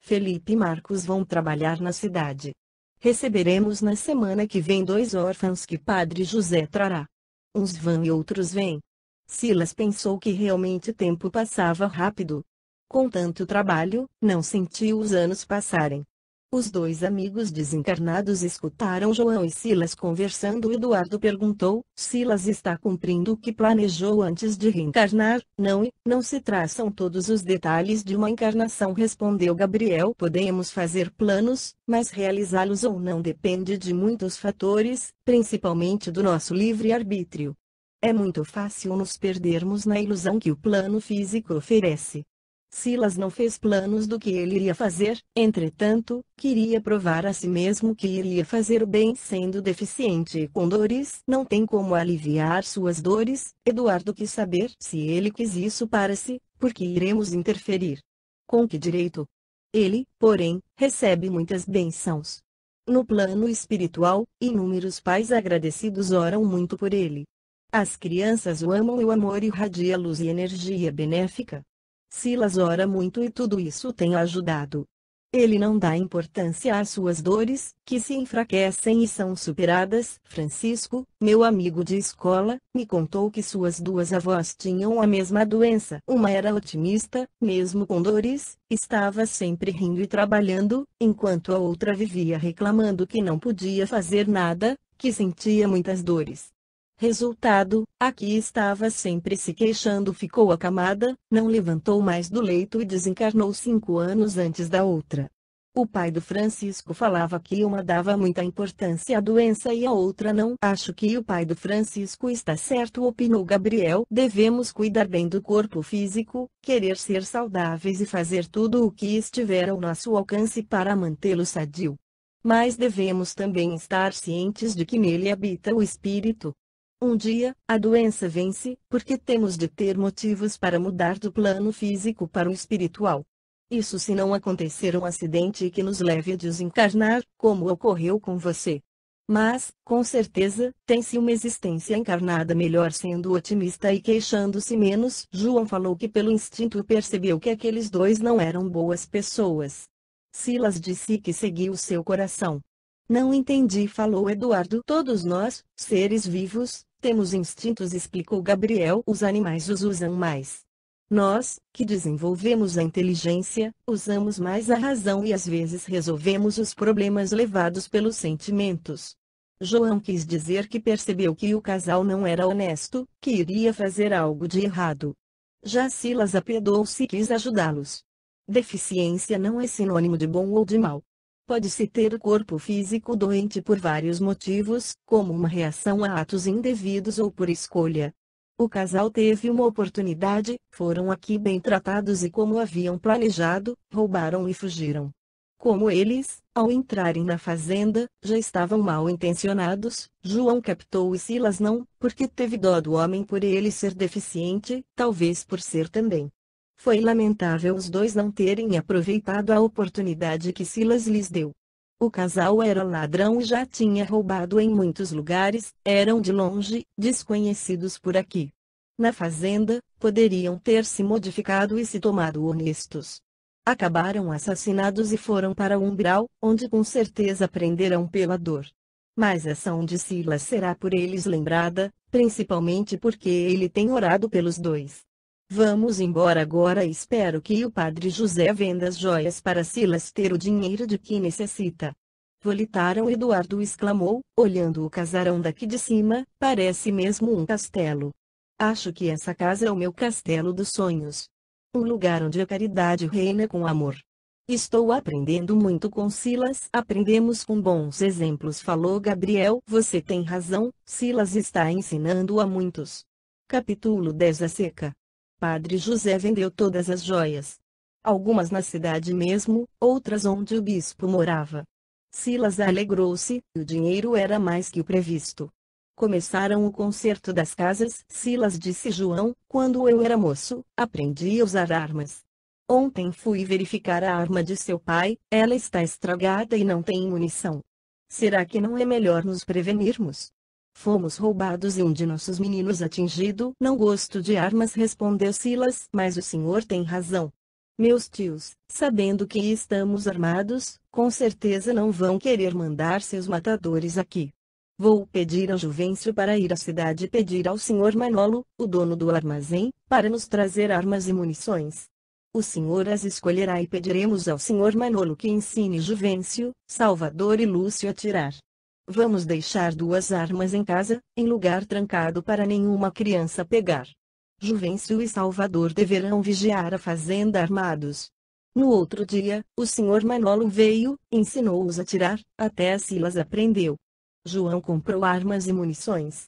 Felipe e Marcos vão trabalhar na cidade. Receberemos na semana que vem 2 órfãos que Padre José trará. Uns vão e outros vêm. Silas pensou que realmente o tempo passava rápido. Com tanto trabalho, não sentiu os anos passarem. Os 2 amigos desencarnados escutaram João e Silas conversando. Eduardo perguntou: Silas está cumprindo o que planejou antes de reencarnar? Não, e não se traçam todos os detalhes de uma encarnação, respondeu Gabriel. Podemos fazer planos, mas realizá-los ou não depende de muitos fatores, principalmente do nosso livre-arbítrio. É muito fácil nos perdermos na ilusão que o plano físico oferece. Silas não fez planos do que ele iria fazer, entretanto, queria provar a si mesmo que iria fazer o bem sendo deficiente e com dores. Não tem como aliviar suas dores. Eduardo quis saber se ele quis isso para si, porque iremos interferir. Com que direito? Ele, porém, recebe muitas bênçãos. No plano espiritual, inúmeros pais agradecidos oram muito por ele. As crianças o amam e o amor irradia luz e energia benéfica. Silas ora muito e tudo isso tem ajudado. Ele não dá importância às suas dores, que se enfraquecem e são superadas. Francisco, meu amigo de escola, me contou que suas duas avós tinham a mesma doença. Uma era otimista, mesmo com dores, estava sempre rindo e trabalhando, enquanto a outra vivia reclamando que não podia fazer nada, que sentia muitas dores. Resultado, a que estava sempre se queixando ficou acamada, não levantou mais do leito e desencarnou 5 anos antes da outra. O pai do Francisco falava que uma dava muita importância à doença e a outra não. Acho que o pai do Francisco está certo, opinou Gabriel. Devemos cuidar bem do corpo físico, querer ser saudáveis e fazer tudo o que estiver ao nosso alcance para mantê-lo sadio. Mas devemos também estar cientes de que nele habita o espírito. Um dia, a doença vence, porque temos de ter motivos para mudar do plano físico para o espiritual. Isso se não acontecer um acidente que nos leve a desencarnar, como ocorreu com você. Mas, com certeza, tem-se uma existência encarnada melhor sendo otimista e queixando-se menos. João falou que pelo instinto percebeu que aqueles dois não eram boas pessoas. Silas disse que seguiu seu coração. Não entendi, falou Eduardo. Todos nós, seres vivos, temos instintos, explicou Gabriel. Os animais os usam mais. Nós, que desenvolvemos a inteligência, usamos mais a razão e às vezes resolvemos os problemas levados pelos sentimentos. João quis dizer que percebeu que o casal não era honesto, que iria fazer algo de errado. Já Silas apiedou-se e quis ajudá-los. Deficiência não é sinônimo de bom ou de mal. Pode-se ter o corpo físico doente por vários motivos, como uma reação a atos indevidos ou por escolha. O casal teve uma oportunidade, foram aqui bem tratados e como haviam planejado, roubaram e fugiram. Como eles, ao entrarem na fazenda, já estavam mal intencionados, João captou e Silas não, porque teve dó do homem por ele ser deficiente, talvez por ser também. Foi lamentável os dois não terem aproveitado a oportunidade que Silas lhes deu. O casal era ladrão e já tinha roubado em muitos lugares, eram de longe, desconhecidos por aqui. Na fazenda, poderiam ter se modificado e se tomado honestos. Acabaram assassinados e foram para o umbral, onde com certeza prenderão pela dor. Mas a ação de Silas será por eles lembrada, principalmente porque ele tem orado pelos dois. Vamos embora agora e espero que o padre José venda as joias para Silas ter o dinheiro de que necessita. Volitaram, Eduardo exclamou, olhando o casarão daqui de cima, parece mesmo um castelo. Acho que essa casa é o meu castelo dos sonhos. Um lugar onde a caridade reina com amor. Estou aprendendo muito com Silas. Aprendemos com bons exemplos, falou Gabriel. Você tem razão, Silas está ensinando a muitos. Capítulo 10. A seca. Padre José vendeu todas as joias. Algumas na cidade mesmo, outras onde o bispo morava. Silas alegrou-se, o dinheiro era mais que o previsto. Começaram o conserto das casas. Silas disse: João, quando eu era moço, aprendi a usar armas. Ontem fui verificar a arma de seu pai, ela está estragada e não tem munição. Será que não é melhor nos prevenirmos? Fomos roubados e um de nossos meninos atingido. Não gosto de armas, respondeu Silas, mas o senhor tem razão. Meus tios, sabendo que estamos armados, com certeza não vão querer mandar seus matadores aqui. Vou pedir a Juvencio para ir à cidade e pedir ao senhor Manolo, o dono do armazém, para nos trazer armas e munições. O senhor as escolherá e pediremos ao senhor Manolo que ensine Juvencio, Salvador e Lúcio a tirar. Vamos deixar 2 armas em casa, em lugar trancado para nenhuma criança pegar. Juvencio e Salvador deverão vigiar a fazenda armados. No outro dia, o senhor Manolo veio, ensinou-os a tirar, até Silas aprendeu. João comprou armas e munições.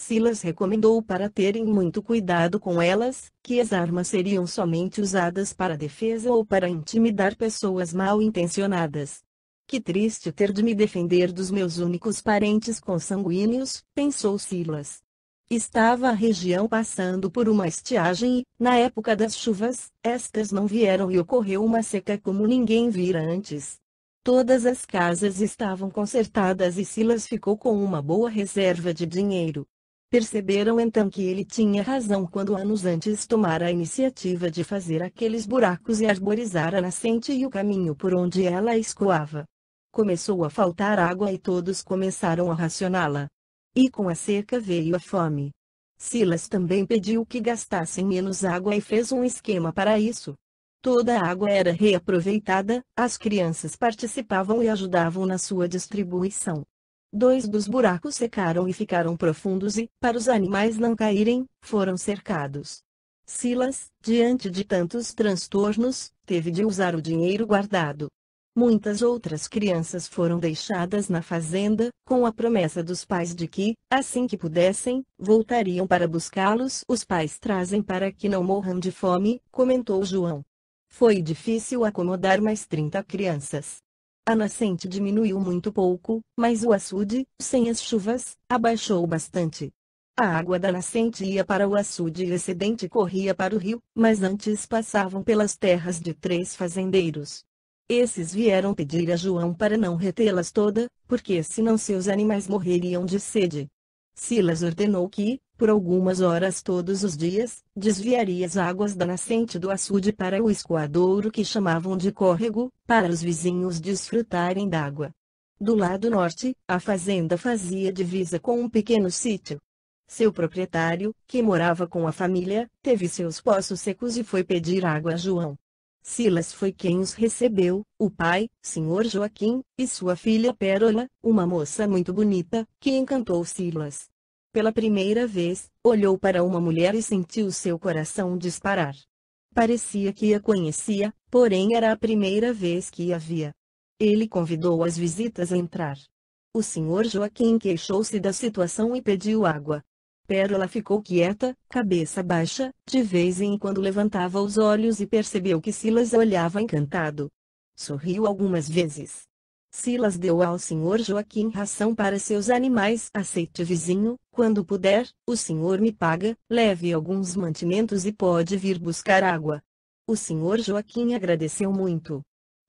Silas recomendou para terem muito cuidado com elas, que as armas seriam somente usadas para defesa ou para intimidar pessoas mal intencionadas. Que triste ter de me defender dos meus únicos parentes consanguíneos, pensou Silas. Estava a região passando por uma estiagem e, na época das chuvas, estas não vieram e ocorreu uma seca como ninguém vira antes. Todas as casas estavam consertadas e Silas ficou com uma boa reserva de dinheiro. Perceberam então que ele tinha razão quando anos antes tomara a iniciativa de fazer aqueles buracos e arborizar a nascente e o caminho por onde ela escoava. Começou a faltar água e todos começaram a racioná-la. E com a seca veio a fome. Silas também pediu que gastassem menos água e fez um esquema para isso. Toda a água era reaproveitada, as crianças participavam e ajudavam na sua distribuição. 2 dos buracos secaram e ficaram profundos e, para os animais não caírem, foram cercados. Silas, diante de tantos transtornos, teve de usar o dinheiro guardado. Muitas outras crianças foram deixadas na fazenda, com a promessa dos pais de que, assim que pudessem, voltariam para buscá-los. Os pais trazem para que não morram de fome, comentou João. Foi difícil acomodar mais 30 crianças. A nascente diminuiu muito pouco, mas o açude, sem as chuvas, abaixou bastante. A água da nascente ia para o açude e o excedente corria para o rio, mas antes passavam pelas terras de 3 fazendeiros. Esses vieram pedir a João para não retê-las toda, porque senão seus animais morreriam de sede. Silas ordenou que, por algumas horas todos os dias, desviaria as águas da nascente do açude para o escoadouro que chamavam de córrego, para os vizinhos desfrutarem d'água. Do lado norte, a fazenda fazia divisa com um pequeno sítio. Seu proprietário, que morava com a família, teve seus poços secos e foi pedir água a João. Silas foi quem os recebeu, o pai, Sr. Joaquim, e sua filha Pérola, uma moça muito bonita, que encantou Silas. Pela primeira vez, olhou para uma mulher e sentiu seu coração disparar. Parecia que a conhecia, porém era a primeira vez que a via. Ele convidou as visitas a entrar. O Sr. Joaquim queixou-se da situação e pediu água. Pérola ficou quieta, cabeça baixa, de vez em quando levantava os olhos e percebeu que Silas a olhava encantado. Sorriu algumas vezes. Silas deu ao Sr. Joaquim ração para seus animais. Aceite, vizinho, quando puder, o senhor me paga, leve alguns mantimentos e pode vir buscar água. O Sr. Joaquim agradeceu muito.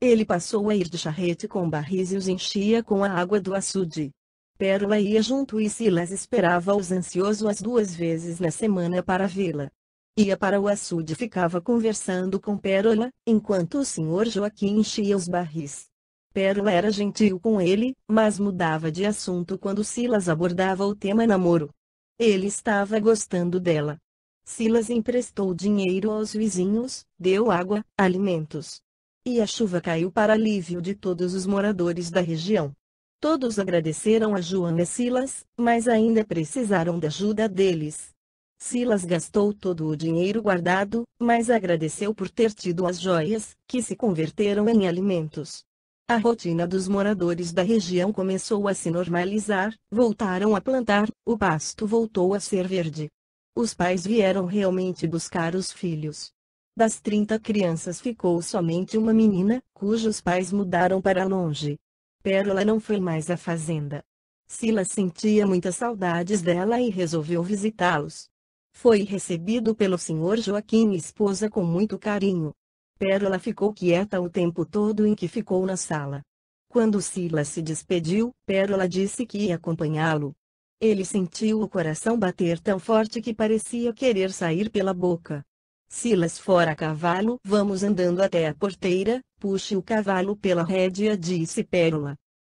Ele passou a ir de charrete com barris e os enchia com a água do açude. Pérola ia junto e Silas esperava-os ansioso as 2 vezes na semana para vê-la. Ia para o açude e ficava conversando com Pérola, enquanto o Sr. Joaquim enchia os barris. Pérola era gentil com ele, mas mudava de assunto quando Silas abordava o tema namoro. Ele estava gostando dela. Silas emprestou dinheiro aos vizinhos, deu água, alimentos. E a chuva caiu para alívio de todos os moradores da região. Todos agradeceram a João e Silas, mas ainda precisaram da ajuda deles. Silas gastou todo o dinheiro guardado, mas agradeceu por ter tido as joias, que se converteram em alimentos. A rotina dos moradores da região começou a se normalizar, voltaram a plantar, o pasto voltou a ser verde. Os pais vieram realmente buscar os filhos. Das 30 crianças ficou somente uma menina, cujos pais mudaram para longe. Pérola não foi mais à fazenda. Silas sentia muitas saudades dela e resolveu visitá-los. Foi recebido pelo Sr. Joaquim e esposa com muito carinho. Pérola ficou quieta o tempo todo em que ficou na sala. Quando Silas se despediu, Pérola disse que ia acompanhá-lo. Ele sentiu o coração bater tão forte que parecia querer sair pela boca. Silas fora a cavalo. Vamos andando até a porteira, puxe o cavalo pela rédea, disse Pérola.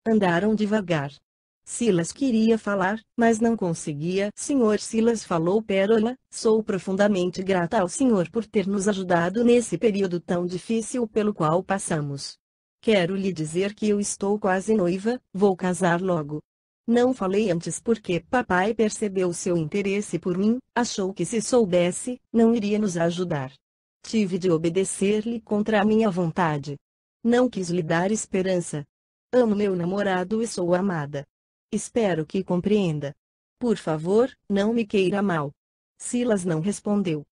Andaram devagar. Silas queria falar, mas não conseguia. Senhor Silas, falou Pérola, sou profundamente grata ao senhor por ter nos ajudado nesse período tão difícil pelo qual passamos. Quero lhe dizer que eu estou quase noiva, vou casar logo. Não falei antes porque papai percebeu seu interesse por mim, achou que se soubesse, não iria nos ajudar. Tive de obedecer-lhe contra a minha vontade. Não quis lhe dar esperança. Amo meu namorado e sou amada. Espero que compreenda. Por favor, não me queira mal. Silas não respondeu.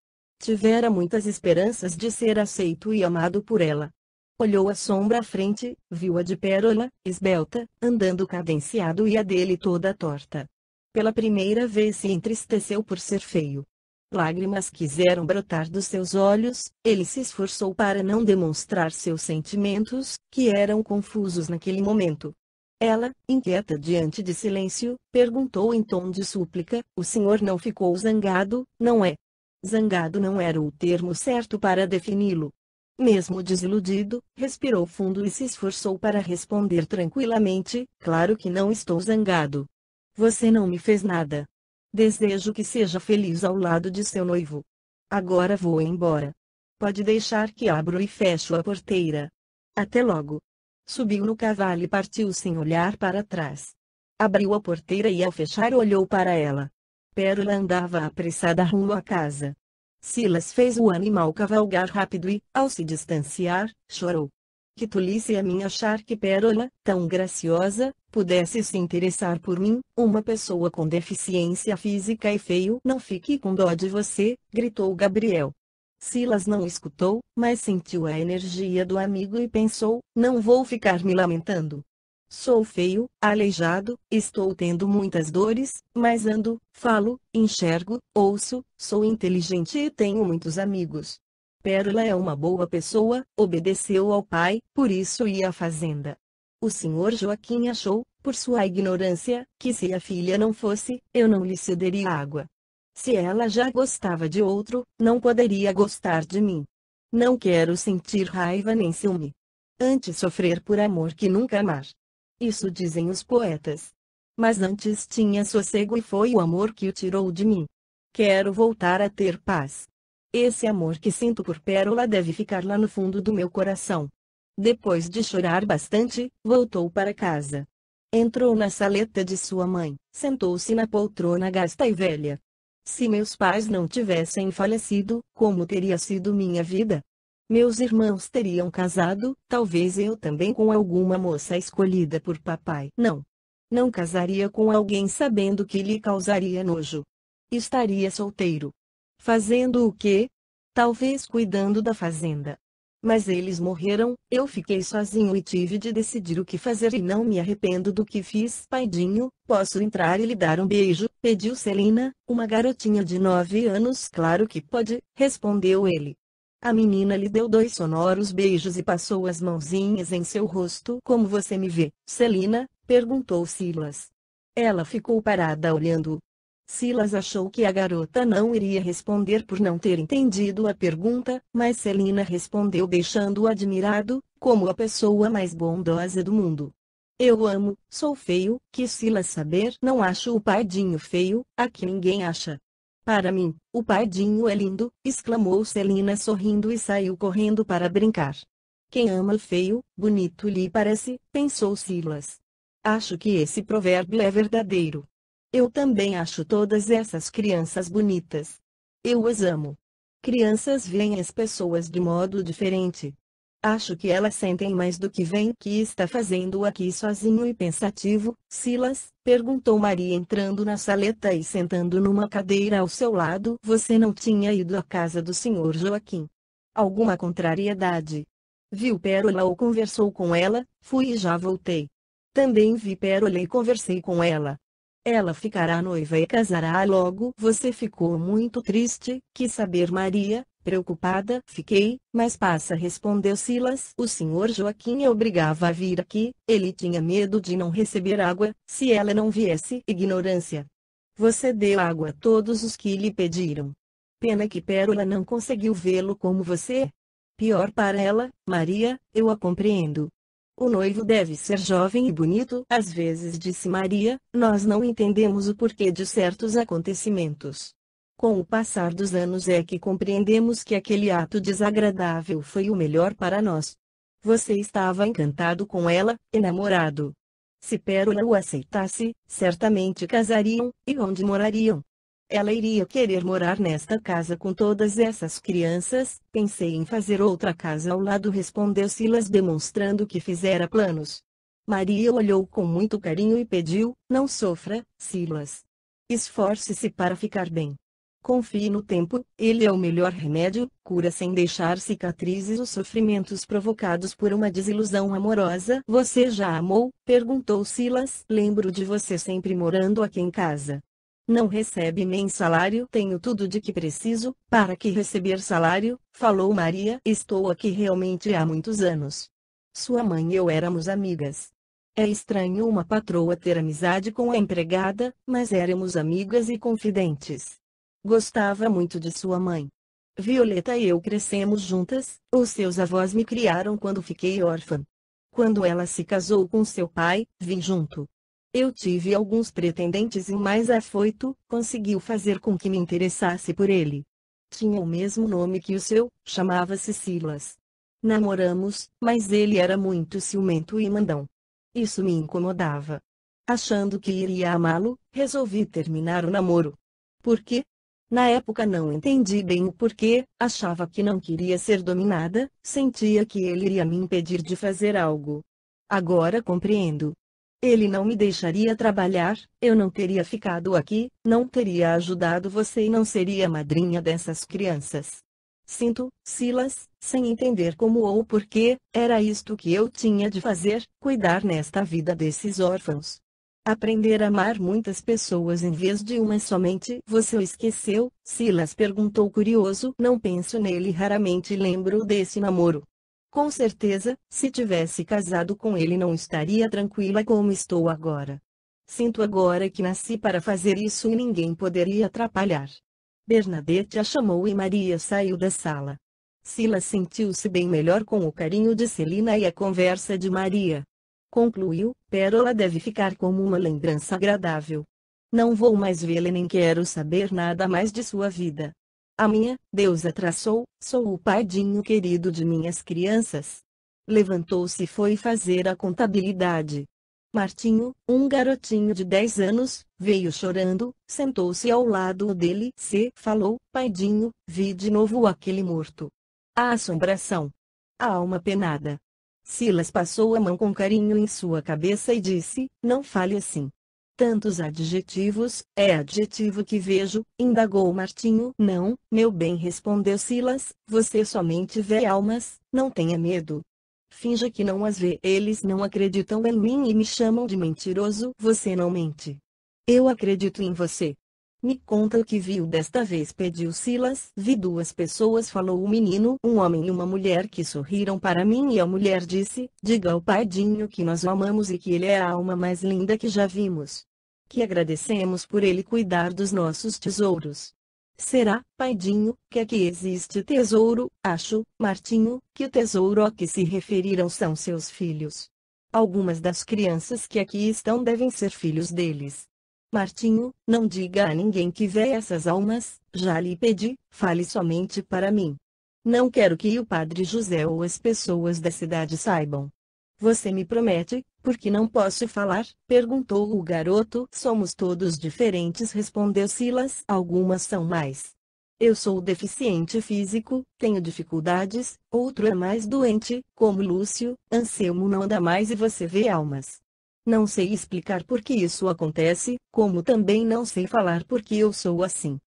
Tivera muitas esperanças de ser aceito e amado por ela. Olhou a sombra à frente, viu-a de Pérola, esbelta, andando cadenciado e a dele toda torta. Pela primeira vez se entristeceu por ser feio. Lágrimas quiseram brotar dos seus olhos, ele se esforçou para não demonstrar seus sentimentos, que eram confusos naquele momento. Ela, inquieta diante de silêncio, perguntou em tom de súplica: o senhor não ficou zangado, não é? Zangado não era o termo certo para defini-lo. Mesmo desiludido, respirou fundo e se esforçou para responder tranquilamente: claro que não estou zangado. Você não me fez nada. Desejo que seja feliz ao lado de seu noivo. Agora vou embora. Pode deixar que abro e fecho a porteira. Até logo. Subiu no cavalo e partiu sem olhar para trás. Abriu a porteira e ao fechar olhou para ela. Pérola andava apressada rumo à casa. Silas fez o animal cavalgar rápido e, ao se distanciar, chorou. Que tolice a mim achar que Pérola, tão graciosa, pudesse se interessar por mim, uma pessoa com deficiência física e feio. Não fique com dó de você, gritou Gabriel. Silas não escutou, mas sentiu a energia do amigo e pensou: não vou ficar me lamentando. Sou feio, aleijado, estou tendo muitas dores, mas ando, falo, enxergo, ouço, sou inteligente e tenho muitos amigos. Pérola é uma boa pessoa, obedeceu ao pai, por isso ia à fazenda. O senhor Joaquim achou, por sua ignorância, que se a filha não fosse, eu não lhe cederia água. Se ela já gostava de outro, não poderia gostar de mim. Não quero sentir raiva nem ciúme. Antes sofrer por amor que nunca amar. Isso dizem os poetas. Mas antes tinha sossego e foi o amor que o tirou de mim. Quero voltar a ter paz. Esse amor que sinto por Pérola deve ficar lá no fundo do meu coração. Depois de chorar bastante, voltou para casa. Entrou na saleta de sua mãe, sentou-se na poltrona gasta e velha. Se meus pais não tivessem falecido, como teria sido minha vida? Meus irmãos teriam casado, talvez eu também com alguma moça escolhida por papai. Não. Não casaria com alguém sabendo que lhe causaria nojo. Estaria solteiro. Fazendo o quê? Talvez cuidando da fazenda. Mas eles morreram, eu fiquei sozinho e tive de decidir o que fazer e não me arrependo do que fiz. Paidinho, posso entrar e lhe dar um beijo? Pediu Celina, uma garotinha de 9 anos. Claro que pode, respondeu ele. A menina lhe deu 2 sonoros beijos e passou as mãozinhas em seu rosto. Como você me vê, Celina? Perguntou Silas. Ela ficou parada olhando-o. Silas achou que a garota não iria responder por não ter entendido a pergunta, mas Celina respondeu deixando-o admirado, como a pessoa mais bondosa do mundo. Eu amo, sou feio, quis Silas saber. Não acho o Pardinho feio, aqui ninguém acha. Para mim, o Pardinho é lindo, exclamou Celina sorrindo e saiu correndo para brincar. Quem ama o feio, bonito lhe parece, pensou Silas. Acho que esse provérbio é verdadeiro. Eu também acho todas essas crianças bonitas. Eu as amo. Crianças veem as pessoas de modo diferente. Acho que elas sentem mais do que veem. Que está fazendo aqui sozinho e pensativo, Silas? Perguntou Maria entrando na saleta e sentando numa cadeira ao seu lado. Você não tinha ido à casa do senhor Joaquim? Alguma contrariedade? Viu Pérola ou conversou com ela? Fui e já voltei. Também vi Pérola e conversei com ela. Ela ficará noiva e casará logo. Você ficou muito triste? Quis saber Maria, preocupada. Fiquei, mas passa, respondeu Silas. O senhor Joaquim a obrigava a vir aqui, ele tinha medo de não receber água, se ela não viesse. Ignorância. Você deu água a todos os que lhe pediram. Pena que Pérola não conseguiu vê-lo como você. Pior para ela, Maria, eu a compreendo. O noivo deve ser jovem e bonito. Às vezes, disse Maria, nós não entendemos o porquê de certos acontecimentos. Com o passar dos anos é que compreendemos que aquele ato desagradável foi o melhor para nós. Você estava encantado com ela, enamorado. Se Pérola o aceitasse, certamente casariam, e onde morariam? Ela iria querer morar nesta casa com todas essas crianças. Pensei em fazer outra casa ao lado, respondeu Silas, demonstrando que fizera planos. Maria olhou com muito carinho e pediu, não sofra, Silas. Esforce-se para ficar bem. Confie no tempo, ele é o melhor remédio, cura sem deixar cicatrizes os sofrimentos provocados por uma desilusão amorosa. Você já amou? Perguntou Silas. Lembro de você sempre morando aqui em casa. Não recebe nem salário? Tenho tudo de que preciso. Para que receber salário? Falou Maria. Estou aqui realmente há muitos anos. Sua mãe e eu éramos amigas. É estranho uma patroa ter amizade com a empregada, mas éramos amigas e confidentes. Gostava muito de sua mãe. Violeta e eu crescemos juntas, os seus avós me criaram quando fiquei órfã. Quando ela se casou com seu pai, vim junto. Eu tive alguns pretendentes e o mais afoito conseguiu fazer com que me interessasse por ele. Tinha o mesmo nome que o seu, chamava-se Silas. Namoramos, mas ele era muito ciumento e mandão. Isso me incomodava. Achando que iria amá-lo, resolvi terminar o namoro. Por quê? Na época não entendi bem o porquê, achava que não queria ser dominada, sentia que ele iria me impedir de fazer algo. Agora compreendo. Ele não me deixaria trabalhar, eu não teria ficado aqui, não teria ajudado você e não seria madrinha dessas crianças. Sinto, Silas, sem entender como ou porquê, era isto que eu tinha de fazer, cuidar nesta vida desses órfãos. Aprender a amar muitas pessoas em vez de uma somente. Você o esqueceu? Silas perguntou curioso. Não penso nele, raramente lembro desse namoro. Com certeza, se tivesse casado com ele não estaria tranquila como estou agora. Sinto agora que nasci para fazer isso e ninguém poderia atrapalhar. Bernadette a chamou e Maria saiu da sala. Silas sentiu-se bem melhor com o carinho de Celina e a conversa de Maria. Concluiu, Pérola deve ficar como uma lembrança agradável. Não vou mais vê-la nem quero saber nada mais de sua vida. A minha, Deus a traçou, sou o pardinho querido de minhas crianças. Levantou-se e foi fazer a contabilidade. Martinho, um garotinho de 10 anos, veio chorando, sentou-se ao lado dele. Falou, Paidinho, vi de novo aquele morto. A assombração. A alma penada. Silas passou a mão com carinho em sua cabeça e disse, não fale assim. Tantos adjetivos, é adjetivo que vejo, indagou Martinho. Não, meu bem, respondeu Silas, você somente vê almas, não tenha medo. Finja que não as vê. Eles não acreditam em mim e me chamam de mentiroso. Você não mente. Eu acredito em você. Me conta o que viu desta vez, pediu Silas. Vi duas pessoas, falou o menino, um homem e uma mulher que sorriram para mim e a mulher disse, diga ao Pardinho que nós o amamos e que ele é a alma mais linda que já vimos. Que agradecemos por ele cuidar dos nossos tesouros. Será, Paidinho, que aqui existe tesouro? Acho, Martinho, que o tesouro a que se referiram são seus filhos. Algumas das crianças que aqui estão devem ser filhos deles. Martinho, não diga a ninguém que vê essas almas, já lhe pedi, fale somente para mim. Não quero que o padre José ou as pessoas da cidade saibam. Você me promete, porque não posso falar? Perguntou o garoto. Somos todos diferentes, respondeu Silas. Algumas são mais. Eu sou deficiente físico, tenho dificuldades, outro é mais doente, como Lúcio, Anselmo não anda mais e você vê almas. Não sei explicar por que isso acontece, como também não sei falar por que eu sou assim.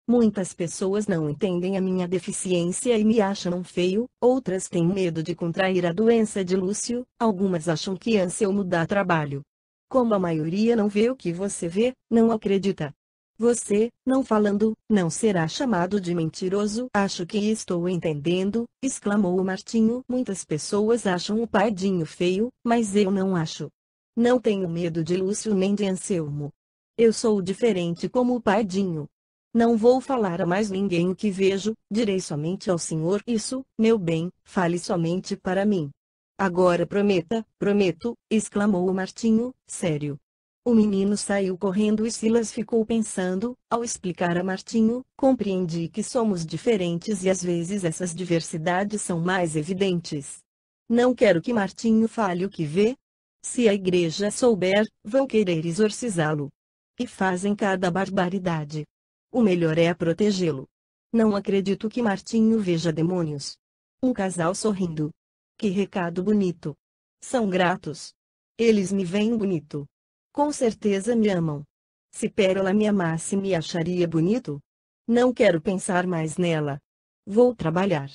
Muitas pessoas não entendem a minha deficiência e me acham feio, outras têm medo de contrair a doença de Lúcio, algumas acham que Anselmo dá trabalho. Como a maioria não vê o que você vê, não acredita. Você, não falando, não será chamado de mentiroso. Acho que estou entendendo, exclamou Martinho. Muitas pessoas acham o Pardinho feio, mas eu não acho. Não tenho medo de Lúcio nem de Anselmo. Eu sou diferente como o Pardinho. Não vou falar a mais ninguém o que vejo, direi somente ao senhor isso, meu bem, fale somente para mim. Agora prometa, prometo, exclamou o Martinho, sério. O menino saiu correndo e Silas ficou pensando, ao explicar a Martinho, compreendi que somos diferentes e às vezes essas diversidades são mais evidentes. Não quero que Martinho fale o que vê. Se a igreja souber, vão querer exorcizá-lo. E fazem cada barbaridade. O melhor é protegê-lo. Não acredito que Martinho veja demônios. Um casal sorrindo. Que recado bonito. São gratos. Eles me veem bonito. Com certeza me amam. Se Pérola me amasse, me acharia bonito? Não quero pensar mais nela. Vou trabalhar.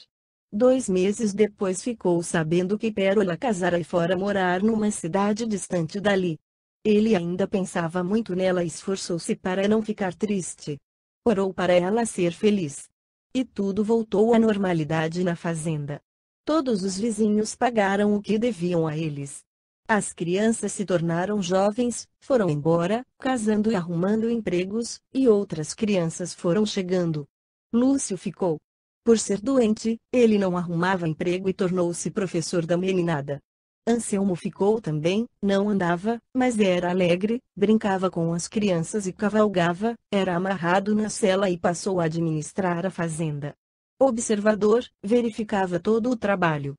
2 meses depois ficou sabendo que Pérola casara e fora morar numa cidade distante dali. Ele ainda pensava muito nela e esforçou-se para não ficar triste. Orou para ela ser feliz. E tudo voltou à normalidade na fazenda. Todos os vizinhos pagaram o que deviam a eles. As crianças se tornaram jovens, foram embora, casando e arrumando empregos, e outras crianças foram chegando. Lúcio ficou. Por ser doente, ele não arrumava emprego e tornou-se professor da meninada. Anselmo ficou também, não andava, mas era alegre, brincava com as crianças e cavalgava, era amarrado na sela e passou a administrar a fazenda. Observador, verificava todo o trabalho.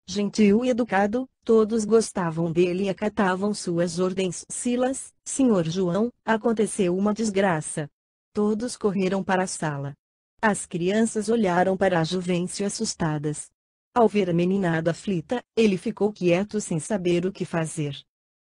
Gentil e educado, todos gostavam dele e acatavam suas ordens. Silas, Senhor João, aconteceu uma desgraça. Todos correram para a sala. As crianças olharam para a Juvencio assustadas. Ao ver a meninada aflita, ele ficou quieto sem saber o que fazer.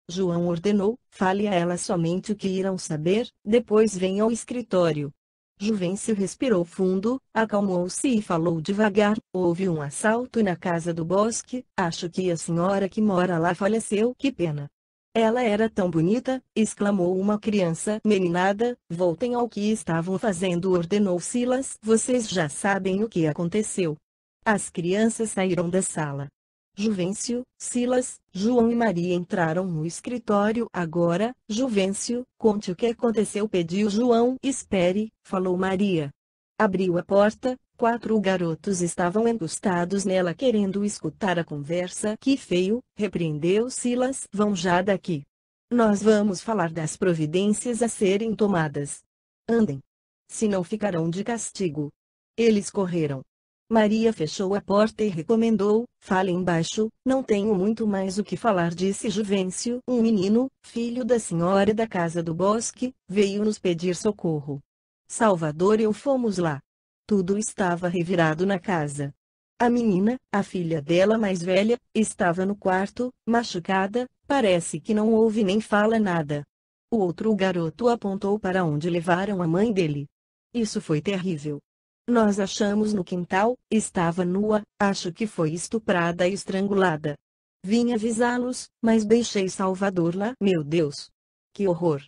João ordenou: fale a ela somente o que irão saber, depois venha ao escritório. Juvencio respirou fundo, acalmou-se e falou devagar: houve um assalto na casa do Bosque, acho que a senhora que mora lá faleceu. Que pena. Ela era tão bonita, exclamou uma criança. Meninada, voltem ao que estavam fazendo, ordenou Silas. Vocês já sabem o que aconteceu. As crianças saíram da sala. Juvencio, Silas, João e Maria entraram no escritório. Agora, Juvencio, conte o que aconteceu, pediu João. Espere, falou Maria. Abriu a porta, 4 garotos estavam encostados nela querendo escutar a conversa. Que feio, repreendeu Silas. Vão já daqui. Nós vamos falar das providências a serem tomadas. Andem. Se não ficarão de castigo. Eles correram. Maria fechou a porta e recomendou: falem baixo, não tenho muito mais o que falar, disse Juvencio. Um menino, filho da senhora da casa do Bosque, veio nos pedir socorro. Salvador e eu fomos lá. Tudo estava revirado na casa. A menina, a filha dela mais velha, estava no quarto, machucada, parece que não ouve nem fala nada. O outro garoto apontou para onde levaram a mãe dele. Isso foi terrível. Nós achamos no quintal, estava nua, acho que foi estuprada e estrangulada. Vim avisá-los, mas deixei Salvador lá. Meu Deus! Que horror!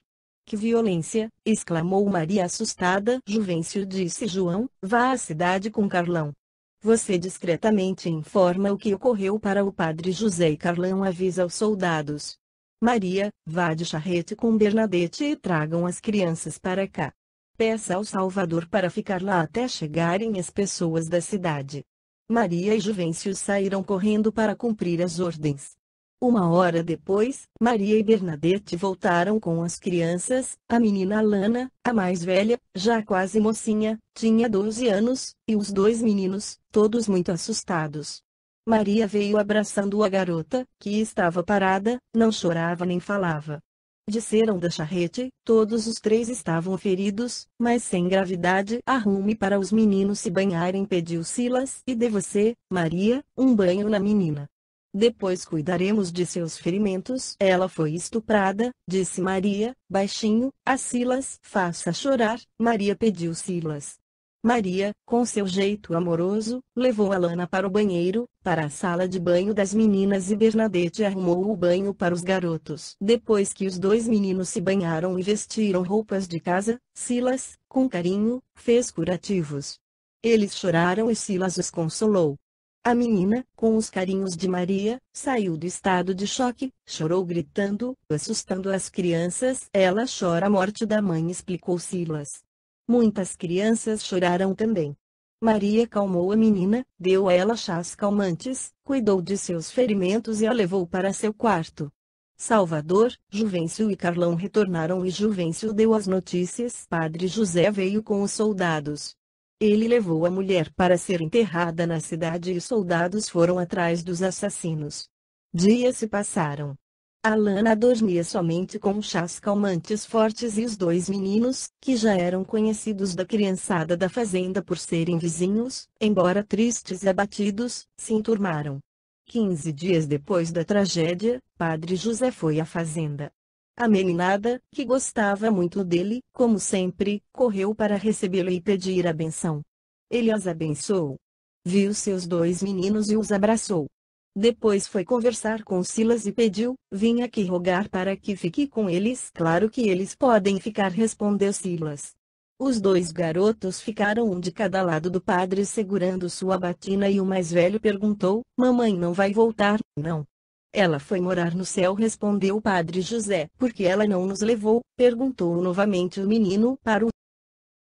Que violência! Exclamou Maria assustada. Juvencio, disse João, vá à cidade com Carlão. Você discretamente informa o que ocorreu para o padre José e Carlão avisa os soldados. Maria, vá de charrete com Bernadette e tragam as crianças para cá. Peça ao Salvador para ficar lá até chegarem as pessoas da cidade. Maria e Juvencio saíram correndo para cumprir as ordens. 1 hora depois, Maria e Bernadette voltaram com as crianças. A menina Alana, a mais velha, já quase mocinha, tinha 12 anos, e os 2 meninos, todos muito assustados. Maria veio abraçando a garota, que estava parada, não chorava nem falava. Desceram da charrete, todos os 3 estavam feridos, mas sem gravidade. Arrume para os meninos se banharem, pediu Silas, e dê você, Maria, um banho na menina. Depois cuidaremos de seus ferimentos. Ela foi estuprada, disse Maria, baixinho, a Silas. Faça chorar, Maria pediu Silas. Maria, com seu jeito amoroso, levou Alana para o banheiro, para a sala de banho das meninas, e Bernadette arrumou o banho para os garotos. Depois que os 2 meninos se banharam e vestiram roupas de casa, Silas, com carinho, fez curativos. Eles choraram e Silas os consolou. A menina, com os carinhos de Maria, saiu do estado de choque, chorou gritando, assustando as crianças. Ela chora a morte da mãe, explicou Silas. Muitas crianças choraram também. Maria acalmou a menina, deu a ela chás calmantes, cuidou de seus ferimentos e a levou para seu quarto. Salvador, Juvencio e Carlão retornaram e Juvencio deu as notícias. Padre José veio com os soldados. Ele levou a mulher para ser enterrada na cidade e os soldados foram atrás dos assassinos. Dias se passaram. Alana dormia somente com chás calmantes fortes e os 2 meninos, que já eram conhecidos da criançada da fazenda por serem vizinhos, embora tristes e abatidos, se enturmaram. 15 dias depois da tragédia, Padre José foi à fazenda. A meninada, que gostava muito dele, como sempre, correu para recebê-lo e pedir a benção. Ele as abençoou. Viu seus 2 meninos e os abraçou. Depois foi conversar com Silas e pediu: vim aqui rogar para que fique com eles. Claro que eles podem ficar, respondeu Silas. Os 2 garotos ficaram um de cada lado do padre segurando sua batina e o mais velho perguntou: mamãe não vai voltar? Não. Ela foi morar no céu, respondeu o padre José. Por que ela não nos levou? Perguntou novamente o menino. Para o